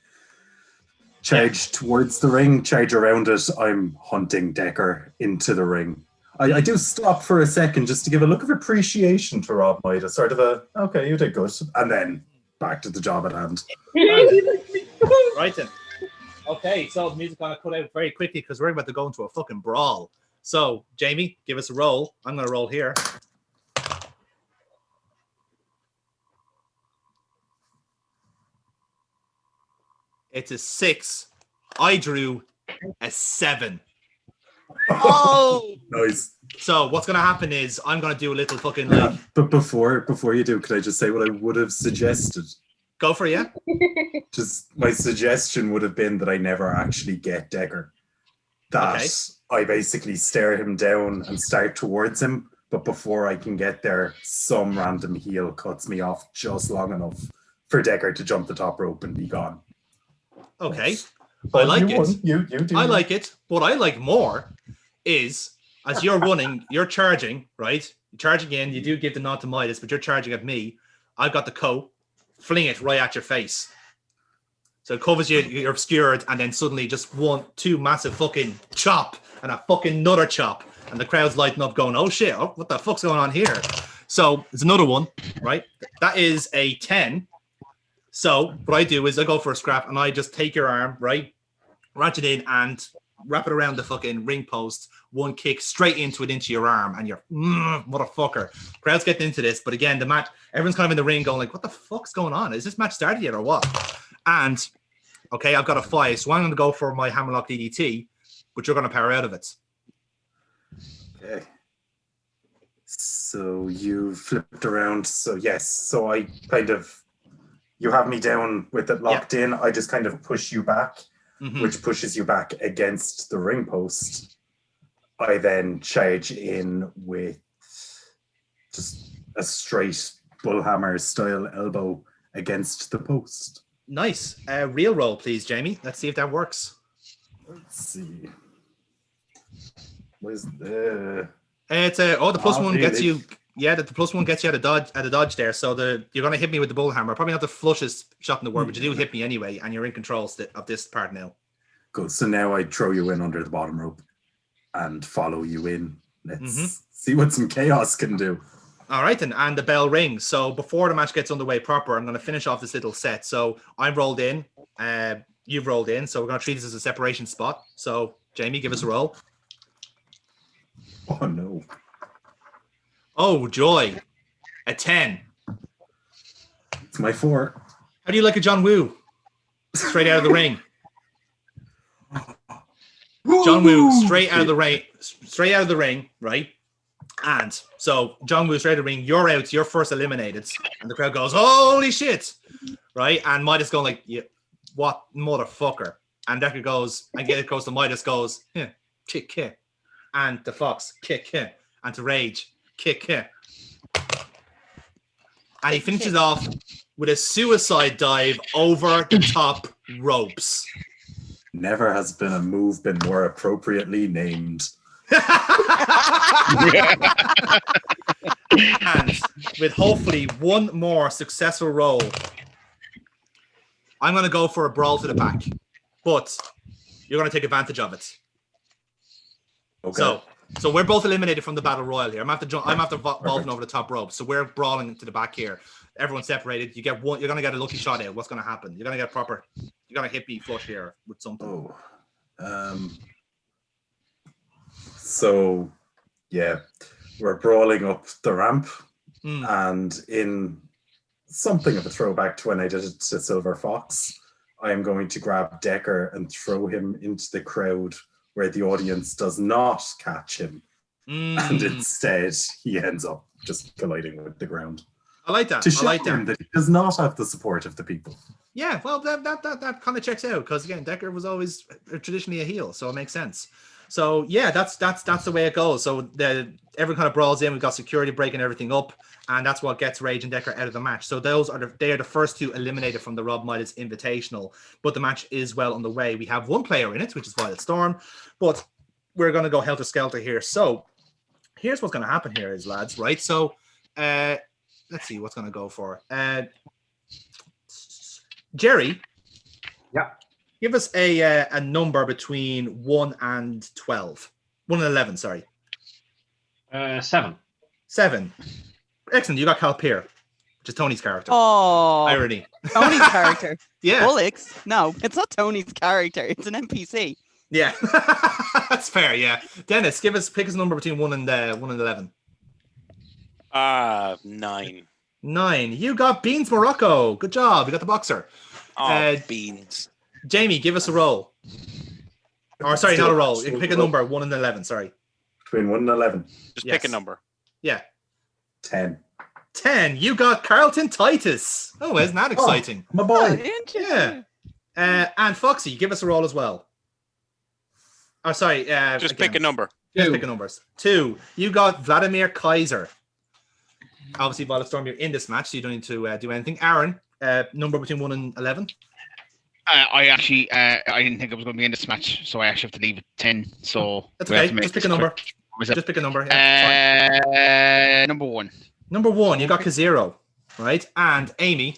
Charge towards the ring, charge around it. I'm hunting Decker into the ring. I do stop for a second just to give a look of appreciation to Rob Midas, sort of a, okay, you did good. And then back to the job at hand. Right then. Okay, so the music's gonna cut out very quickly because we're about to go into a fucking brawl. So, Jamie, give us a roll. I'm gonna roll here. It's a 6. I drew a 7. Oh, Nice. So what's gonna happen is I'm gonna do a little fucking like. But before you do, could I just say what I would have suggested? Go for it, yeah. Just my suggestion would have been that I never actually get Decker. That I basically stare him down and start towards him, but before I can get there, some random heel cuts me off just long enough for Decker to jump the top rope and be gone. Okay. But I like you it. won. You do. I like it. What I like more is as you're running, you're charging, right? You're charging in, you do give the nod to Midas, but you're charging at me. I've got the coat, fling it right at your face. So it covers you, you're obscured, and then suddenly just two massive fucking chop and a fucking another chop. And the crowd's lighting up going, oh shit, what the fuck's going on here? So it's another one, right? That is a 10. So what I do is I go for a scrap and I just take your arm, right? Ratchet in and wrap it around the fucking ring post, one kick straight into your arm, and you're motherfucker. Crowd's getting into this, but again, the match, everyone's kind of in the ring going like, what the fuck's going on? Is this match started yet or what? And okay, I've got a 5, so I'm going to go for my Hammerlock DDT, but you're going to power out of it. Okay. So you flipped around. So yes, so I kind of, you have me down with it locked in. I just kind of push you back, which pushes you back against the ring post. I then charge in with just a straight bullhammer style elbow against the post. Nice. Real roll, please, Jamie. Let's see if that works. Let's see. Where's the? It's the plus one gets you. Yeah, the plus one gets you at a dodge there. So you're gonna hit me with the bull hammer. Probably not the flushest shot in the world, but you do hit me anyway, and you're in control of this part now. Good. So now I throw you in under the bottom rope and follow you in. Let's see what some chaos can do. All right, and the bell rings. So before the match gets underway proper, I'm going to finish off this little set. So I'm rolled in. You've rolled in. So we're going to treat this as a separation spot. So Jamie, give us a roll. Oh no. Oh joy, a 10. It's my 4. How do you like a John Woo? Straight out of the ring. John Woo straight out of the ring, right? And so John Woo straight out of the ring, you're out, you're first eliminated, and the crowd goes, holy shit, right? And Midas going like, yeah, what motherfucker? And Decker goes, and get it goes to Midas goes, yeah, kick, and the Fox kick, and to Rage, kick. And he finishes off with a suicide dive over the top ropes. Never has been a move been more appropriately named. And with hopefully one more successful roll, I'm going to go for a brawl to the back, but you're going to take advantage of it. Okay. So we're both eliminated from the battle royal here. I'm after vaulting over the top rope, so we're brawling to the back here. Everyone's separated. You get one. You're going to get a lucky shot out. What's going to happen? You're going to get proper. You're going to hit me flush here with something. So, yeah, we're brawling up the ramp, and in something of a throwback to when I did it to Silver Fox, I am going to grab Decker and throw him into the crowd where the audience does not catch him, and instead he ends up just colliding with the ground. I like that. To show him that he does not have the support of the people. Yeah, well, that kind of checks out because again, Decker was always traditionally a heel, so it makes sense. So yeah, that's the way it goes. So everyone kind of brawls in. We've got security breaking everything up, and that's what gets Rage and Decker out of the match. So they are the first two eliminated from the Rob Midas Invitational, but the match is well on the way. We have one player in it, which is Violet Storm, but we're going to go helter skelter here. So here's what's going to happen here, is lads, right? So let's see what's going to go for. Jerry. Yeah. Give us a number between 1 and 12. 1 and 11, sorry. 7. 7. Excellent. You got Calpeer, which is Tony's character. Oh, irony. Tony's character. Yeah. Bullocks. No, it's not Tony's character. It's an NPC. Yeah. That's fair, yeah. Dennis, pick us a number between 1 and 11. 9. 9. You got Beans Morocco. Good job. You got the boxer. Oh, Beans. Jamie, give us a roll. Or sorry, not a roll. You can pick a number, 1 and 11, sorry. Between 1 and 11. Just pick a number. Yeah. 10. 10. You got Carlton Titus. Oh, isn't that exciting? My boy. Yeah. And Foxy, give us a roll as well. Oh, sorry. Just pick a number. Just pick a numbers. 2. You got Vladimir Kaiser. Obviously, Violet Storm, you're in this match, so you don't need to do anything. Aaron, number between 1 and 11. I actually, I didn't think I was going to be in this match, so I actually have to leave at 10. So that's okay. Just pick a number. Just pick a number. Yeah, number 1. Number 1, you got Kazero, right? And Amy,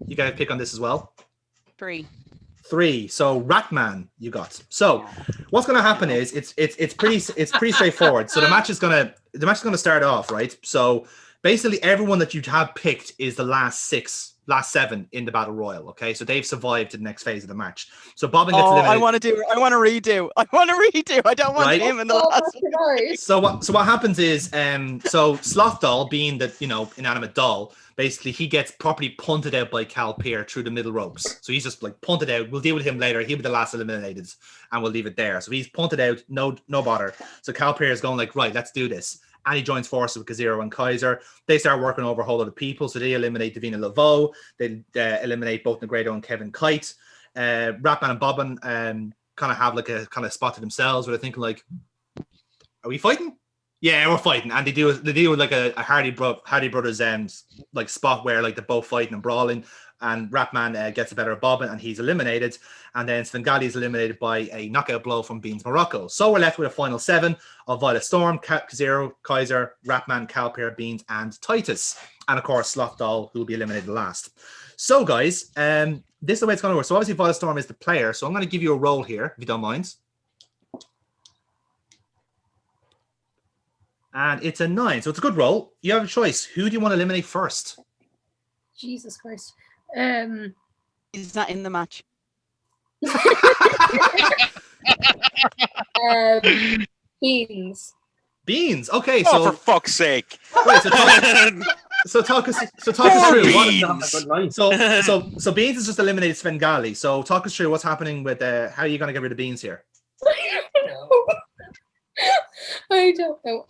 you got to pick on this as well. 3. 3. So Ratman, you got. So what's going to happen is it's pretty straightforward. So the match is going to start off, right? So basically everyone that you have picked is the last 7 in the battle royal. Okay, so they've survived to the next phase of the match. So Bobbin gets eliminated. I want to redo. I don't want him in the last one. So what happens is so Sloth Doll, being the inanimate doll, basically he gets properly punted out by Calpeer through the middle ropes. So he's just like punted out. We'll deal with him later. He'll be the last eliminated, and we'll leave it there. So he's punted out. No bother. So Calpeer is going like, right, let's do this. And he joins forces with Kazero and Kaiser. They start working over a whole lot of people. So they eliminate Davina Laveau. They eliminate both Negredo and Kevin Kite. Ratman and Bobbin kind of have like a kind of spot to themselves where they're thinking like, are we fighting? Yeah, we're fighting. And they do like a Hardy Brothers like spot where like they're both fighting and brawling. And Ratman gets the better of Bobbin and he's eliminated. And then Svengali is eliminated by a knockout blow from Beans Morocco. So we're left with a final 7 of Violet Storm, Kazero, Kaiser, Ratman, Calpeer, Beans, and Titus. And of course, Sloth Doll, who will be eliminated last. So guys, this is the way it's going to work. So obviously Violet Storm is the player. So I'm going to give you a roll here, if you don't mind. And it's a 9. So it's a good roll. You have a choice. Who do you want to eliminate first? Jesus Christ. He's not in the match. Beans. Beans. Okay, oh, so for fuck's sake. Wait, talk us through. So Beans has just eliminated Svengali. So talk us through what's happening with how are you going to get rid of Beans here? I don't know.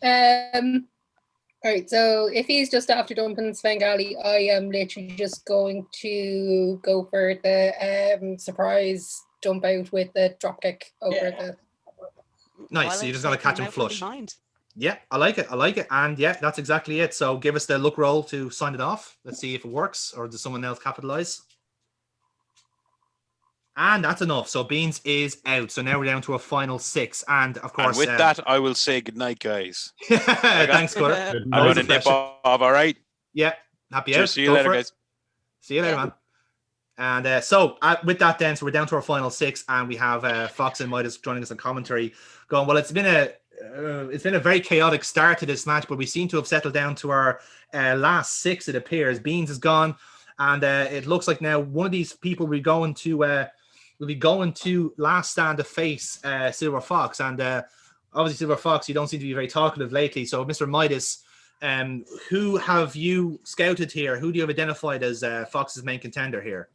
All right, so if he's just after dumping Svengali, I am literally just going to go for the surprise dump out with the dropkick over the. Nice. So you're just going to catch him flush. Yeah, I like it. I like it. And yeah, that's exactly it. So give us the luck roll to sign it off. Let's see if it works, or does someone else capitalize? And that's enough. So Beans is out. So now we're down to a final 6. And of course, and with that, I will say goodnight, guys. Thanks, Scudder. I'm going to nip off. All right. Yeah. Happy Cheers, out. see you Go later, for it. guys. See you later, man. And so with that, then, so we're down to our final 6, and we have Fox and Midas joining us on commentary. Going, well, it's been a very chaotic start to this match, but we seem to have settled down to our last 6. It appears Beans is gone, and it looks like now one of these people will be going to last stand to face Silver Fox, and obviously Silver Fox, you don't seem to be very talkative lately. So, Mr. Midas, who have you scouted here? Who do you have identified as Fox's main contender here?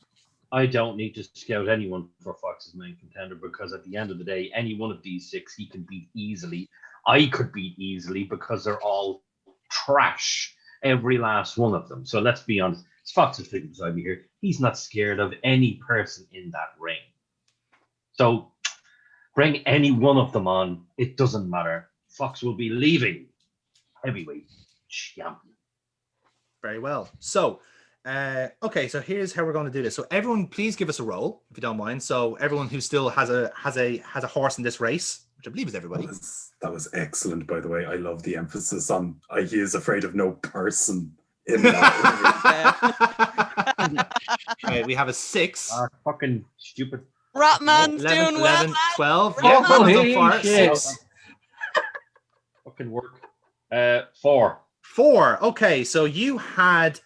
I don't need to scout anyone for Fox's main contender, because at the end of the day, any one of these 6 he can beat easily. I could beat easily because they're all trash, every last one of them. So let's be honest. It's Fox is sitting beside me here. He's not scared of any person in that ring. So bring any one of them on. It doesn't matter. Fox will be leaving heavyweight champion. Very well. So, okay. So here's how we're going to do this. So everyone, please give us a roll, if you don't mind. So everyone who still has a horse in this race, which I believe is everybody. That was excellent, by the way. I love the emphasis on he is afraid of no person in that. Okay, we have a 6. Fucking stupid. Ratman's 11, doing 11, well. 12. Ratman. Yeah, Ratman's on Holy fire. shit. 6. Fucking work. 4. 4. Okay, so you had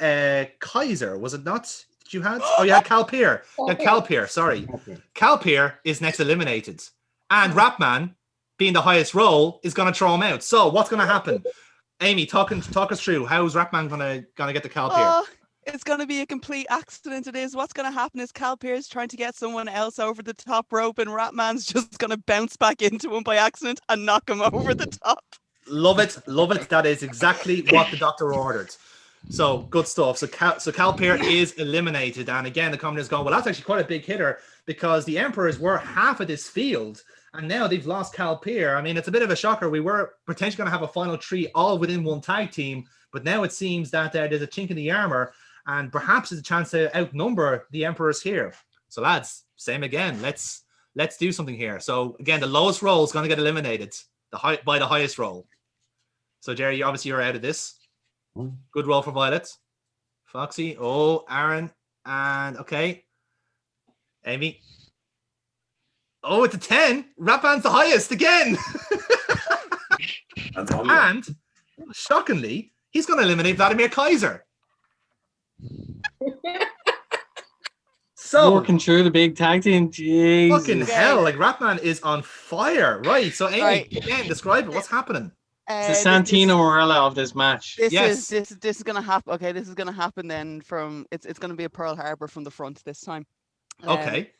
Kaiser, was it not? Did you had? Oh, you had Calpier. You had Calpier, sorry. Calpier is next eliminated. And Rapman, being the highest role, is going to throw him out. So what's going to happen? Amy, talk us through. How's Rapman gonna get the Calpier? Oh, it's going to be a complete accident. It is. What's going to happen is Calpier's trying to get someone else over the top rope, and Ratman's just going to bounce back into him by accident and knock him over the top. Love it. That is exactly what the doctor ordered. So good stuff. So Calpier is eliminated, and again the commentators going, well, that's actually quite a big hitter, because the Emperors were half of this field, and now they've lost Calpier. I mean, it's a bit of a shocker. We were potentially going to have a final 3 all within one tag team, but now it seems that there's a chink in the armor, and perhaps there's a chance to outnumber the Emperors here. So lads, same again. Let's do something here. So again, the lowest roll is going to get eliminated by the highest roll. So Jerry, you're out of this. Good roll for Violet. Foxy. Oh, Aaron. And okay. Amy. Oh, it's a 10. Rapman's the highest again. And shockingly, he's going to eliminate Vladimir Kaiser. So working through the big tag team. Jeez. Fucking hell, like Rapman is on fire. Right. So Amy, again, describe it. What's happening? It's the Santino Morella of this match. This is gonna happen. Okay, this is gonna happen then. It's gonna be a Pearl Harbor from the front this time. Okay.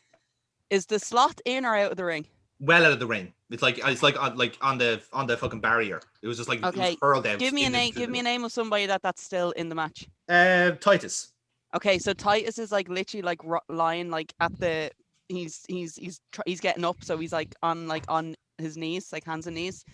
Is the slot in or out of the ring? Well out of the ring. It's like on the fucking barrier. It was just like it was hurled out. Give me a name. Give me a name of somebody that's still in the match. Titus. Okay, so Titus is like literally like lying like at the. He's getting up, so he's like on his knees, like hands and knees,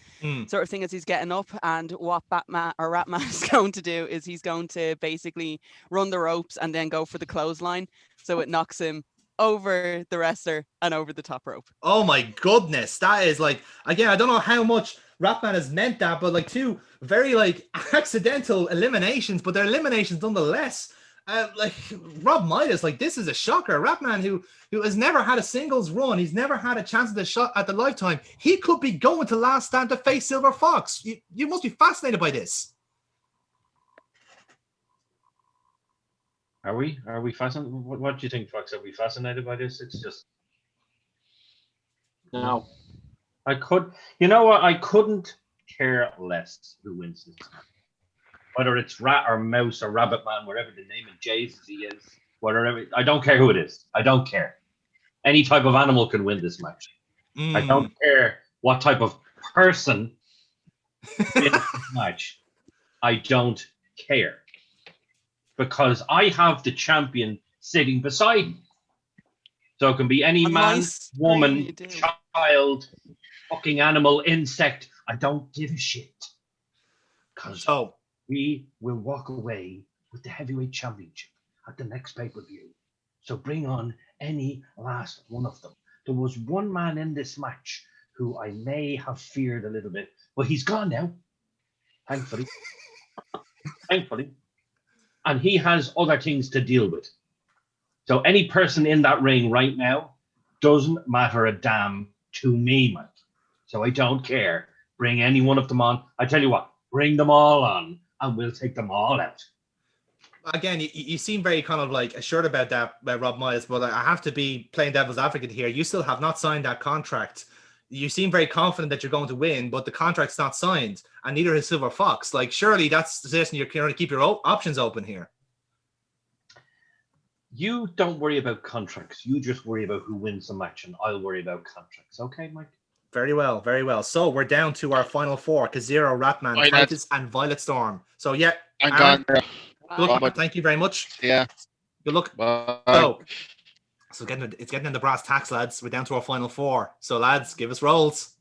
sort of thing, as he's getting up. And what Ratman is going to do is he's going to basically run the ropes and then go for the clothesline, so it knocks him over the wrestler and over the top rope. Oh my goodness, that is like, again, I don't know how much Ratman has meant that, but like 2 very like accidental eliminations, but they're eliminations nonetheless. Like Rob Midas, like this is a shocker. Rapman, who has never had a singles run, he's never had a chance at the shot at the lifetime. He could be going to Last Stand to face Silver Fox. You must be fascinated by this. Are we fascinated? What do you think, Fox? Are we fascinated by this? It's just no. I couldn't care less who wins this match. Whether it's Rat or Mouse or Rabbit Man, whatever the name of Jesus he is, I don't care who it is. I don't care. Any type of animal can win this match. I don't care what type of person wins this match. I don't care. Because I have the champion sitting beside me. So it can be any man, woman, child, fucking animal, insect. I don't give a shit. because Oh, we will walk away with the heavyweight championship at the next pay-per-view. So bring on any last one of them. There was one man in this match who I may have feared a little bit, but he's gone now, thankfully. Thankfully. And he has other things to deal with. So any person in that ring right now doesn't matter a damn to me, Mike. So I don't care. Bring any one of them on. I tell you what, bring them all on and we'll take them all out. again, you seem very kind of like assured about that, Rob Myers, but I have to be playing devil's advocate here. You still have not signed that contract. You seem very confident that you're going to win, but the contract's not signed, and neither is Silver Fox. Like, surely that's suggesting you're going to keep your options open here. You don't worry about contracts. You just worry about who wins the match, and I'll worry about contracts. Okay, Mike? Very well, very well. So we're down to our final four: Kazero, Ratman, Right, Titus, and Violet Storm. So yeah, I'm Aaron, gone. good luck. Thank you very much. Yeah. Good luck. Bye. So it's getting in the brass tacks, lads. We're down to our final four. So lads, give us rolls.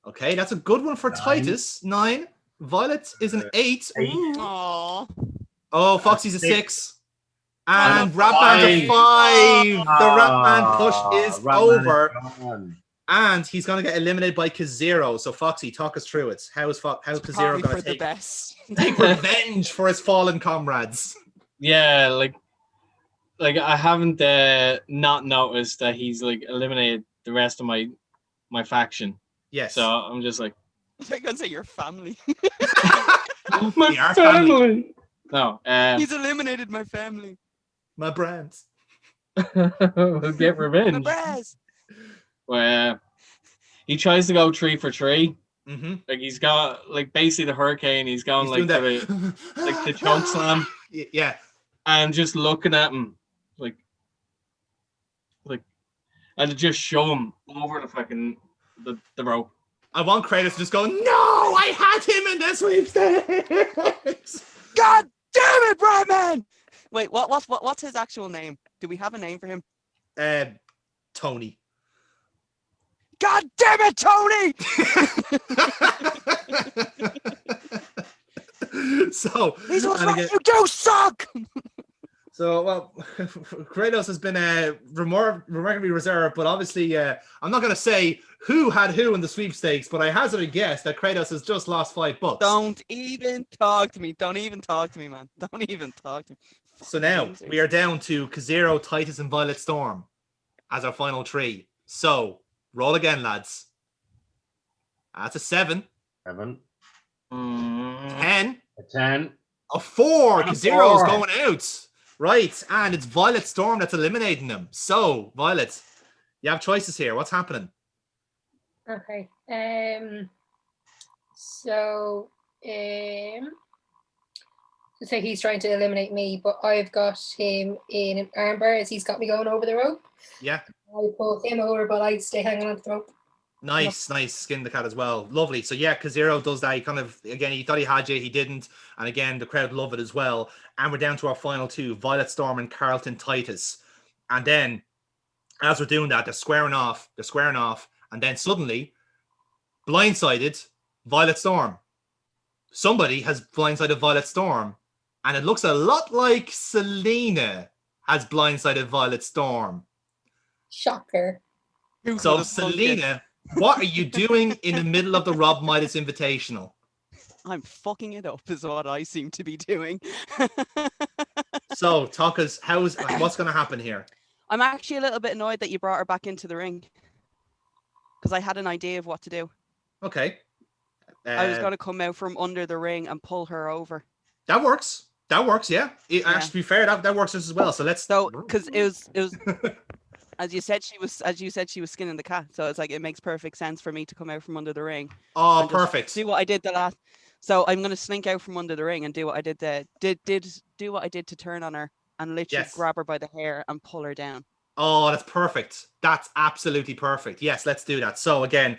Okay, that's a good one for 9. Titus. 9. Violet is an 8. 8. Aww. Oh, Foxy's a 6. And Oh, Ratman's a 5. The Ratman push is Ratman over. is gone. And he's going to get eliminated by Kazero. So, Foxy, talk us through it. How's Kazero Probably going for to the best. take revenge for his fallen comrades? Yeah, like I haven't not noticed that he's like eliminated the rest of my faction. Yes. So I'm just like, I'm going to say your family. We are family. No, He's eliminated my family. My brands. we'll get My revenge. brass. Where he tries to go 3 for 3. Mm-hmm. Like he's got like basically the hurricane. He's going He's like doing for the choke slam. Yeah. And just looking at him like and just show him over the fucking the rope. I want Kratos to just go, no, I had him in the sweepstakes. God damn it, Brightman! Wait, what's his actual name? Do we have a name for him? Tony. God damn it, Tony! So These ones and what again- you do suck! So, well, Kratos has been remarkably reserved, but obviously, I'm not going to say who had who in the sweepstakes, but I hazard a guess that Kratos has just lost $5. Don't even talk to me. Don't even talk to me, man. Don't even talk to me. So now we are down to Kazero, Titus, and Violet Storm as our final 3. So roll again, lads. That's a 7. 7. 10. A 10. A 4. And a Kazero's 4. going out. Right, and it's Violet Storm that's eliminating them. So, Violet, you have choices here. What's happening? Okay. So say he's trying to eliminate me, but I've got him in an armbar as he's got me going over the rope. Yeah. I pull him over, but I stay hanging on to the rope. Nice. Skin the cat as well. Lovely. So yeah, Kazero does that. He kind of, again, he thought he had you, he didn't. And again, the crowd love it as well. And we're down to our final 2, Violet Storm and Carlton Titus. And then, as we're doing that, they're squaring off. And then suddenly, blindsided Violet Storm. Somebody has blindsided Violet Storm. And it looks a lot like Selena has blindsided Violet Storm. Shocker. So, Selena, what are you doing in the middle of the Rob Midas Invitational? I'm fucking it up is what I seem to be doing. So, talk us, what's going to happen here? I'm actually a little bit annoyed that you brought her back into the ring. Because I had an idea of what to do. Okay. I was going to come out from under the ring and pull her over. That works, yeah. Actually, to be fair, that works just as well. So let's... So, because it was... As you said, she was skinning the cat. So it's like, it makes perfect sense for me to come out from under the ring. Oh, perfect. Do what I did the last... So I'm going to slink out from under the ring and do what I did do what I did to turn on her and literally grab her by the hair and pull her down. Oh, that's perfect. That's absolutely perfect. Yes, let's do that. So again,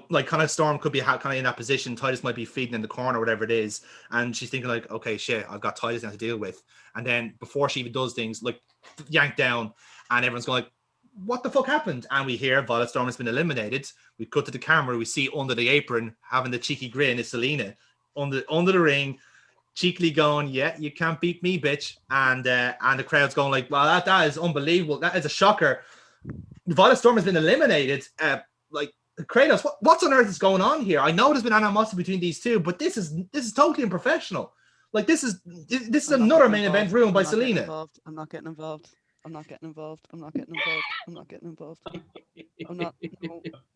like kind of Storm could be kind of in that position. Titus might be feeding in the corner, whatever it is. And she's thinking like, okay, shit, I've got Titus now to deal with. And then before she even does things, like yank down and everyone's going like, what the fuck happened? And we hear Violet Storm has been eliminated. We cut to the camera. We see under the apron having the cheeky grin is Selena. under the ring, cheekily going, "Yeah, you can't beat me, bitch," and the crowd's going like, "Well, that is unbelievable. That is a shocker." Violet Storm has been eliminated. Like Kratos, what's on earth is going on here? I know there's been animosity between these two, but this is totally unprofessional. Like this is another main event ruined by Selena. I'm not getting involved. I'm not getting involved. I'm not getting involved. I'm not getting involved. I'm not.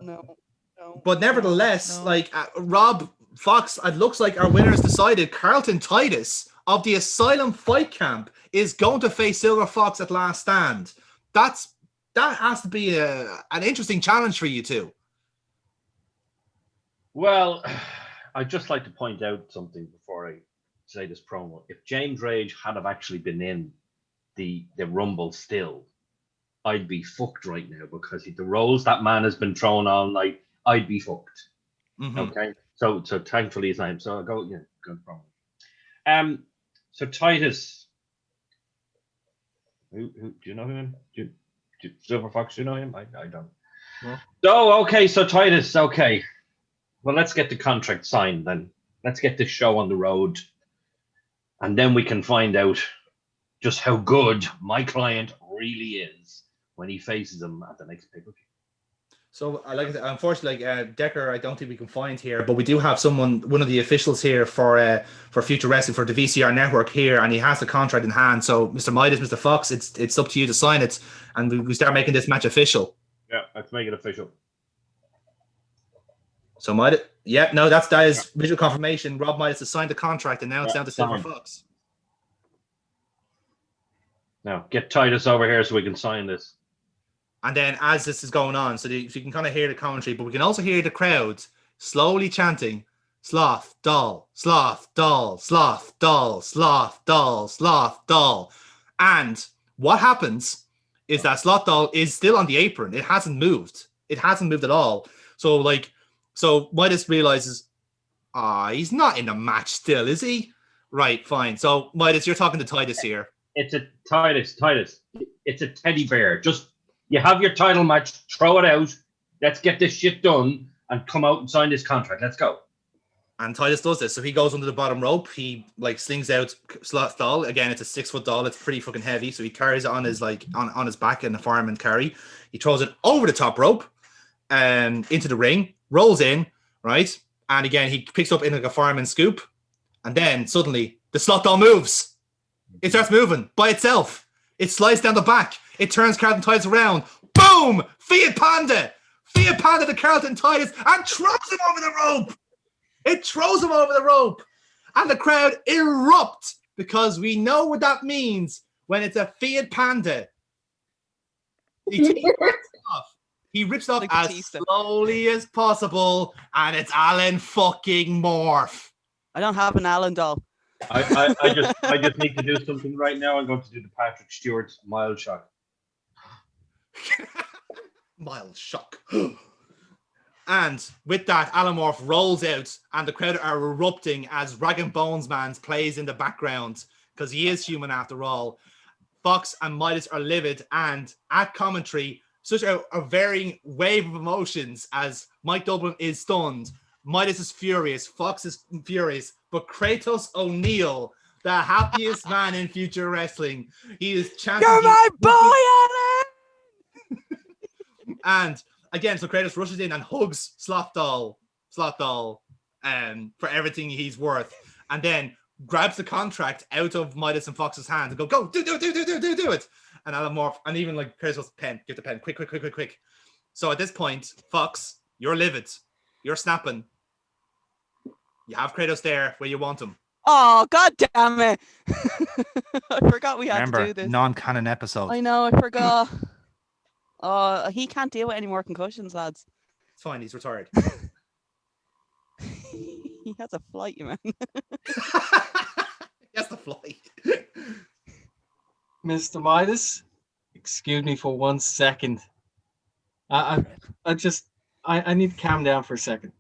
No. But nevertheless, like Rob Fox, it looks like our winner has decided. Carlton Titus of the Asylum Fight Camp is going to face Silver Fox at Last Stand. That has to be an interesting challenge for you two. Well, I'd just like to point out something before I say this promo. If James Rage had have actually been in the Rumble still, I'd be fucked right now because the roles that man has been thrown on, like I'd be fucked. Mm-hmm. Okay, so thankfully he's not. So I'll go, yeah, good promo. So Titus, who do you know him? Do Silver Fox, do you know him? I don't. No. Oh, okay. So Titus, okay. Well, let's get the contract signed then. Let's get this show on the road, and then we can find out just how good my client really is when he faces him at the next pay-per-view. So, unfortunately, Decker, I don't think we can find here, but we do have one of the officials here for Future Wrestling for the VCR network here, and he has the contract in hand. So, Mr. Midas, Mr. Fox, it's up to you to sign it, and we start making this match official. Yeah, let's make it official. So, Midas, yeah, no, that is visual confirmation. Rob Midas has signed the contract, and now it's down to Silver Fox. Now, get Titus over here so we can sign this. And then as this is going on, so you can kind of hear the commentary, but we can also hear the crowd slowly chanting, "Sloth, doll, sloth, doll, sloth, doll, sloth, doll, sloth, doll." And what happens is that Sloth Doll is still on the apron. It hasn't moved. It hasn't moved at all. So Midas realizes, he's not in the match still, is he? Right, fine. So Midas, you're talking to Titus here. It's a Titus. It's a teddy bear. You have your title match, throw it out. Let's get this shit done and come out and sign this contract. Let's go. And Titus does this. So he goes under the bottom rope. He slings out Sloth Doll. Again, it's a 6-foot doll. It's pretty fucking heavy. So he carries it on his on his back in the fireman carry. He throws it over the top rope into the ring, rolls in, right? And again, he picks up in like a fireman scoop. And then suddenly the Sloth Doll moves. It starts moving by itself. It slides down the back. It turns Carlton Titus around. Boom! Fiat Panda to Carlton Titus and throws him over the rope. It throws him over the rope. And the crowd erupt because we know what that means when it's a Fiat Panda. He rips it off like as slowly as possible, and it's Alan fucking Morph. I don't have an Alan doll. I just need to do something right now. I'm going to do the Patrick Stewart mild shock. Mild shock. And with that, Alan Morph rolls out, and the crowd are erupting as Rag and Bones Man plays in the background because he is human after all. Fox and Midas are livid, and at commentary, such a varying wave of emotions as Mike Dublin is stunned. Midas is furious. Fox is furious. But Kratos O'Neill, the happiest man in Future Wrestling, he is chanting. You're my boy, Alan! And again, so Kratos rushes in and hugs Sloth Doll, for everything he's worth. And then grabs the contract out of Midas and Fox's hands and go, do it. And Alan Morph, and even like Kratos goes, pen, get the pen, quick. So at this point, Fox, you're livid. You're snapping. You have Kratos there where you want him. Oh, god damn it. I forgot we had to do this. Non-canon episode. I know, I forgot. Oh, he can't deal with any more concussions, lads. It's fine, he's retired. He has a flight, you man. He has the flight. Mr. Midas, excuse me for 1 second. I need to calm down for a second.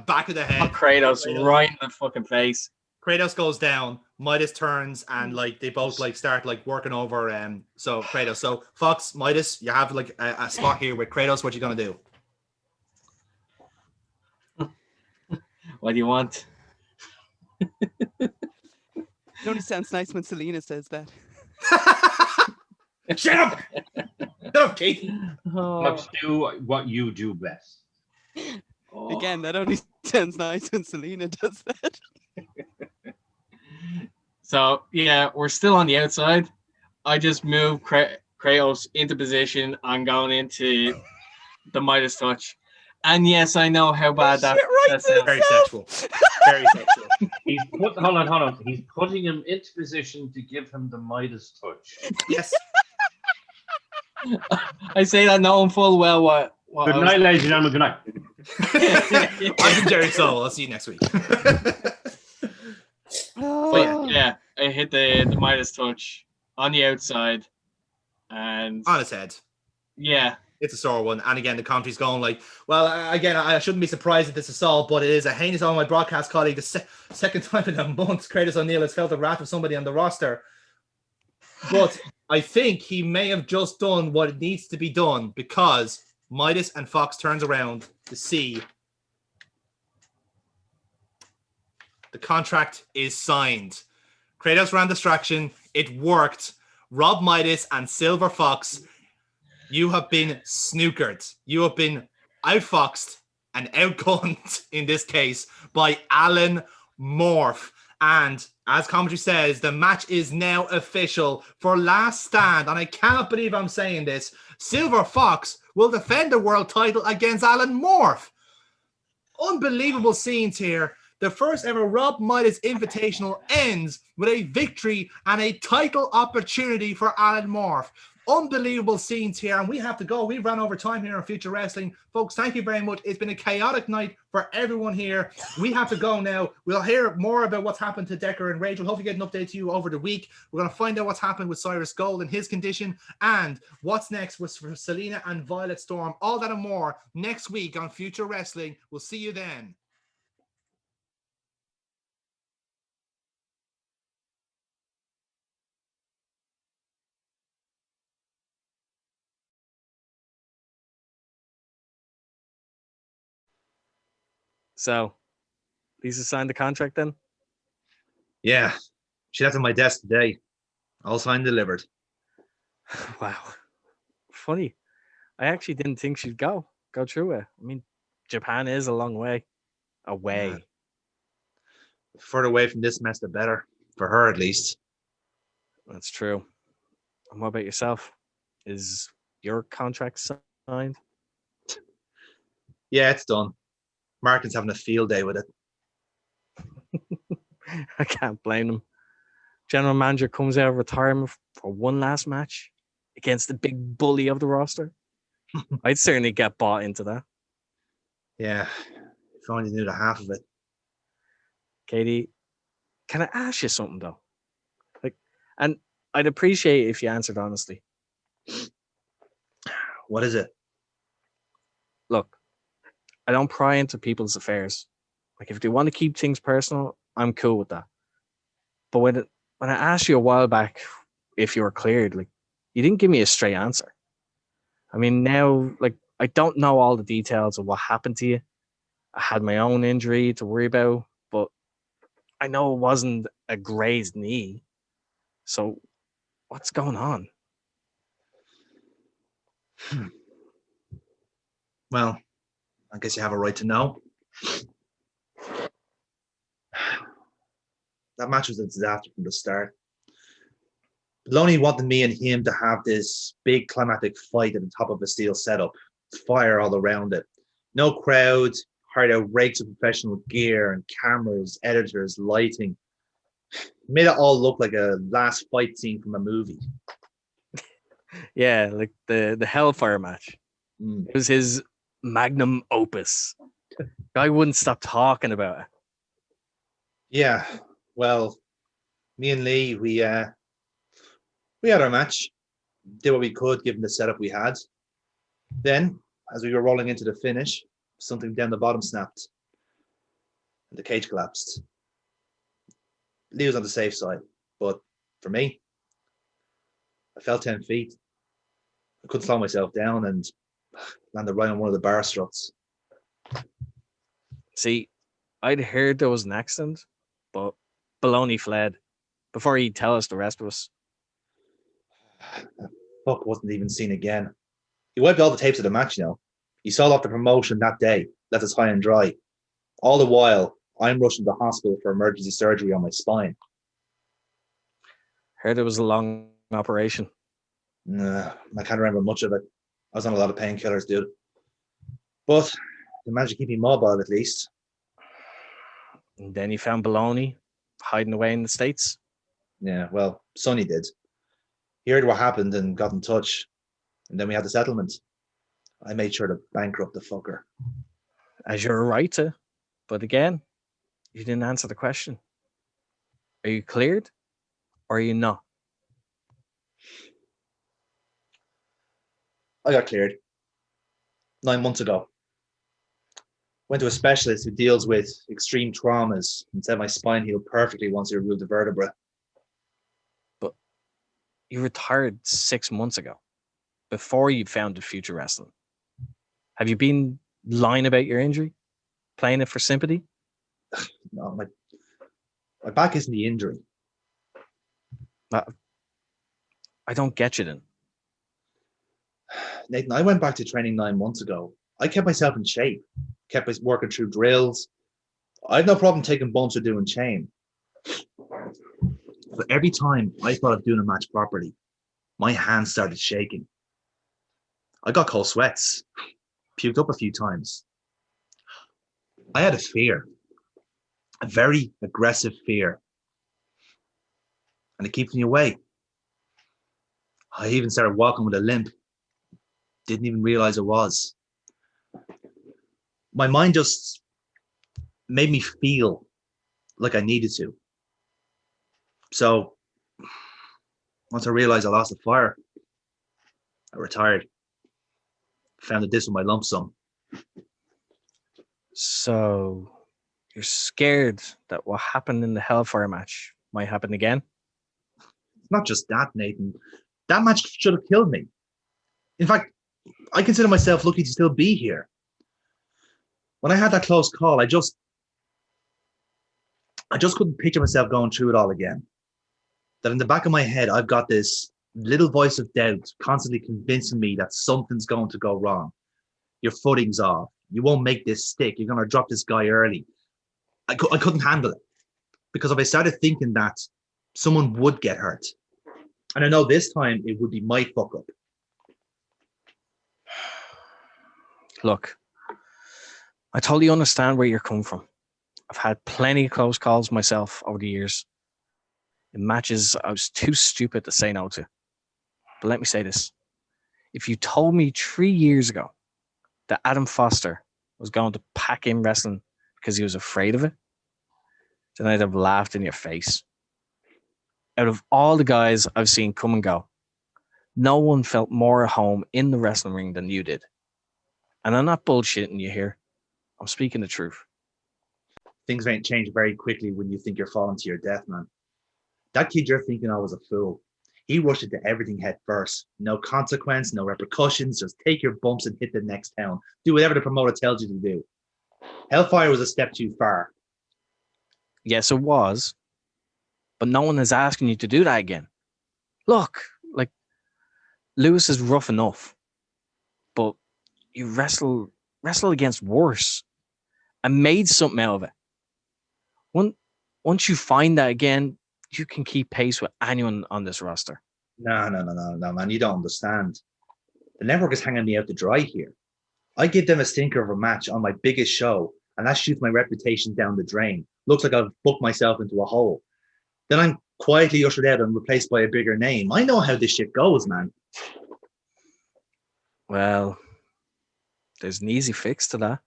Back of the head. Kratos right in the fucking face. Kratos goes down. Midas turns and they both start working over. So Kratos. So Fox, Midas, you have a spot here with Kratos. What you gonna do? What do you want? It only sounds nice when Selena says that. Shut up! Shut up, Katie. Let's do what you do best. Again, that only sounds nice when Selena does that. So yeah, we're still on the outside. I just moved Kratos into position. I'm going into the Midas touch. And yes, I know how bad that sounds. Very sexual. Very sexual. Hold on. He's putting him into position to give him the Midas touch. Yes. I say that knowing full well what Good night, ladies and gentlemen. Good night. I've been Jerry Soul. I'll see you next week. But yeah, I hit the Midas touch on the outside, and on his head. Yeah, it's a sore one. And again, the commentary's going like, well, again, I shouldn't be surprised at this assault, but it is a heinous on my broadcast colleague. The second time in a month, Kratos O'Neill has felt the wrath of somebody on the roster. But I think he may have just done what needs to be done, because Midas and Fox turns around to see the contract is signed. Kratos ran distraction. It worked. Rob Midas and Silver Fox, you have been snookered. You have been outfoxed and outgunned, in this case, by Alan Morph. And as commentary says, the match is now official for Last Stand. And I cannot believe I'm saying this. Silver Fox will defend the world title against Alan Morph. Unbelievable scenes here. The first ever Rob Midas Invitational ends with a victory and a title opportunity for Alan Morph. Unbelievable scenes here, and we have to go. We've run over time here on Future Wrestling. Folks, thank you very much. It's been a chaotic night for everyone here. We have to go now. We'll hear more about what's happened to Decker and Rachel. Hopefully get an update to you over the week. We're going to find out what's happened with Cyrus Gold and his condition, and what's next was for Selena and Violet Storm. All that and more next week on Future Wrestling. We'll see you then. So, Lisa signed the contract then? Yeah, she left on my desk today. All signed, delivered. Wow. Funny. I actually didn't think she'd go through it. I mean, Japan is a long way away. Yeah. Further away from this mess, the better. For her, at least. That's true. And what about yourself? Is your contract signed? Yeah, it's done. Martin's having a field day with it. I can't blame him. General manager comes out of retirement for one last match against the big bully of the roster. I'd certainly get bought into that. Yeah, if I only knew the half of it. Katie, can I ask you something though? And I'd appreciate it if you answered honestly. What is it? Look, I don't pry into people's affairs. Like, if they want to keep things personal, I'm cool with that. But when I asked you a while back if you were cleared, like, you didn't give me a straight answer. I mean, now, like, I don't know all the details of what happened to you. I had my own injury to worry about, but I know it wasn't a grazed knee. So, what's going on? Well, I guess you have a right to know. That match was a disaster from the start. Maloney wanted me and him to have this big climactic fight at the top of a steel setup, fire all around it. No crowd, hired out rakes of professional gear and cameras, editors, lighting. Made it all look like a last fight scene from a movie. Yeah, like the Hellfire match. It was his magnum opus. Guy wouldn't stop talking about it. Yeah, well, me and Lee, we had our match, did what we could given the setup we had. Then, as we were rolling into the finish, something down the bottom snapped, and the cage collapsed. Lee was on the safe side, but for me, I fell 10 feet. I couldn't slow myself down and landed right on one of the bar struts. See, I'd heard there was an accident, but Baloney fled before he'd tell us the rest of us. Fuck wasn't even seen again. He wiped all the tapes of the match, you know. He sold off the promotion that day, left us high and dry. All the while, I'm rushing to the hospital for emergency surgery on my spine. Heard it was a long operation. Nah, I can't remember much of it. I was on a lot of painkillers, dude. But I managed to keep me mobile at least. And then you found Baloney hiding away in the States. Yeah, well, Sonny did. He heard what happened and got in touch. And then we had the settlement. I made sure to bankrupt the fucker. As you're right to. But again, you didn't answer the question. Are you cleared or are you not? I got cleared 9 months ago. Went to a specialist who deals with extreme traumas and said my spine healed perfectly once he removed the vertebra. But you retired 6 months ago, before you founded Future Wrestling. Have you been lying about your injury? Playing it for sympathy? No, my back isn't the injury. I don't get you then. Nathan, I went back to training 9 months ago. I kept myself in shape, kept working through drills. I had no problem taking bumps or doing chain. But every time I thought of doing a match properly, my hands started shaking. I got cold sweats, puked up a few times. I had a fear, a very aggressive fear. And it keeps me away. I even started walking with a limp. Didn't even realize it was. My mind just made me feel like I needed to. So once I realized I lost the fire, I retired. Found that this was my lump sum. So you're scared that what happened in the Hellfire match might happen again? It's not just that, Nathan. That match should have killed me. In fact, I consider myself lucky to still be here. When I had that close call, I just couldn't picture myself going through it all again. That in the back of my head, I've got this little voice of doubt constantly convincing me that something's going to go wrong. Your footing's off. You won't make this stick. You're going to drop this guy early. I couldn't handle it. Because if I started thinking that someone would get hurt, and I know this time it would be my fuck up. Look, I totally understand where you're coming from. I've had plenty of close calls myself over the years. In matches I was too stupid to say no to. But let me say this. If you told me 3 years ago that Adam Foster was going to pack in wrestling because he was afraid of it, then I'd have laughed in your face. Out of all the guys I've seen come and go, no one felt more at home in the wrestling ring than you did. And I'm not bullshitting you here. I'm speaking the truth. Things may change very quickly when you think you're falling to your death, man. That kid you're thinking I was a fool. He rushed into everything head first. No consequence, no repercussions. Just take your bumps and hit the next town. Do whatever the promoter tells you to do. Hellfire was a step too far. Yes, it was. But no one is asking you to do that again. Look, like, Lewis is rough enough. But you wrestle against worse and made something out of it. Once you find that again, you can keep pace with anyone on this roster. No, man. You don't understand. The network is hanging me out to dry here. I give them a stinker of a match on my biggest show, and that shoots my reputation down the drain. Looks like I've booked myself into a hole. Then I'm quietly ushered out and replaced by a bigger name. I know how this shit goes, man. Well, there's an easy fix to that.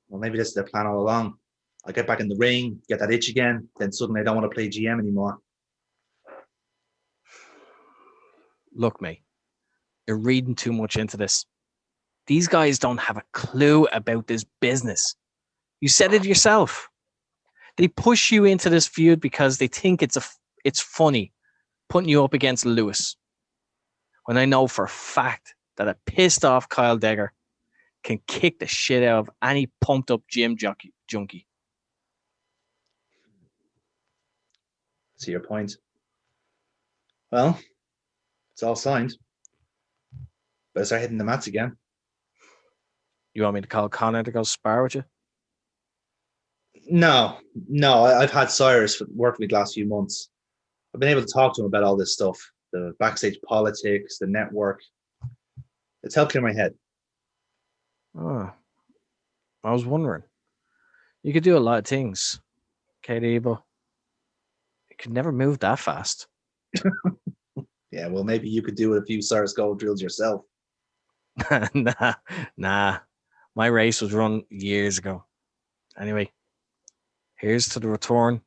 Well, maybe this is the plan all along. I get back in the ring, get that itch again, then suddenly I don't want to play GM anymore. Look, mate, you're reading too much into this. These guys don't have a clue about this business. You said it yourself. They push you into this feud because they think it's funny putting you up against Lewis. When I know for a fact that it pissed off Kyle Degger, can kick the shit out of any pumped up gym junkie. See your point. Well, it's all signed. Better start hitting the mats again. You want me to call Connor to go spar with you? No. I've had Cyrus work with me the last few months. I've been able to talk to him about all this stuff, the backstage politics, the network. It's helped clear my head. Oh, I was wondering. You could do a lot of things, KD, but you could never move that fast. Yeah, well, maybe you could do a few Cyrus Gold drills yourself. Nah. My race was run years ago. Anyway, here's to the return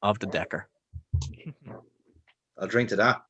of the Decker. I'll drink to that.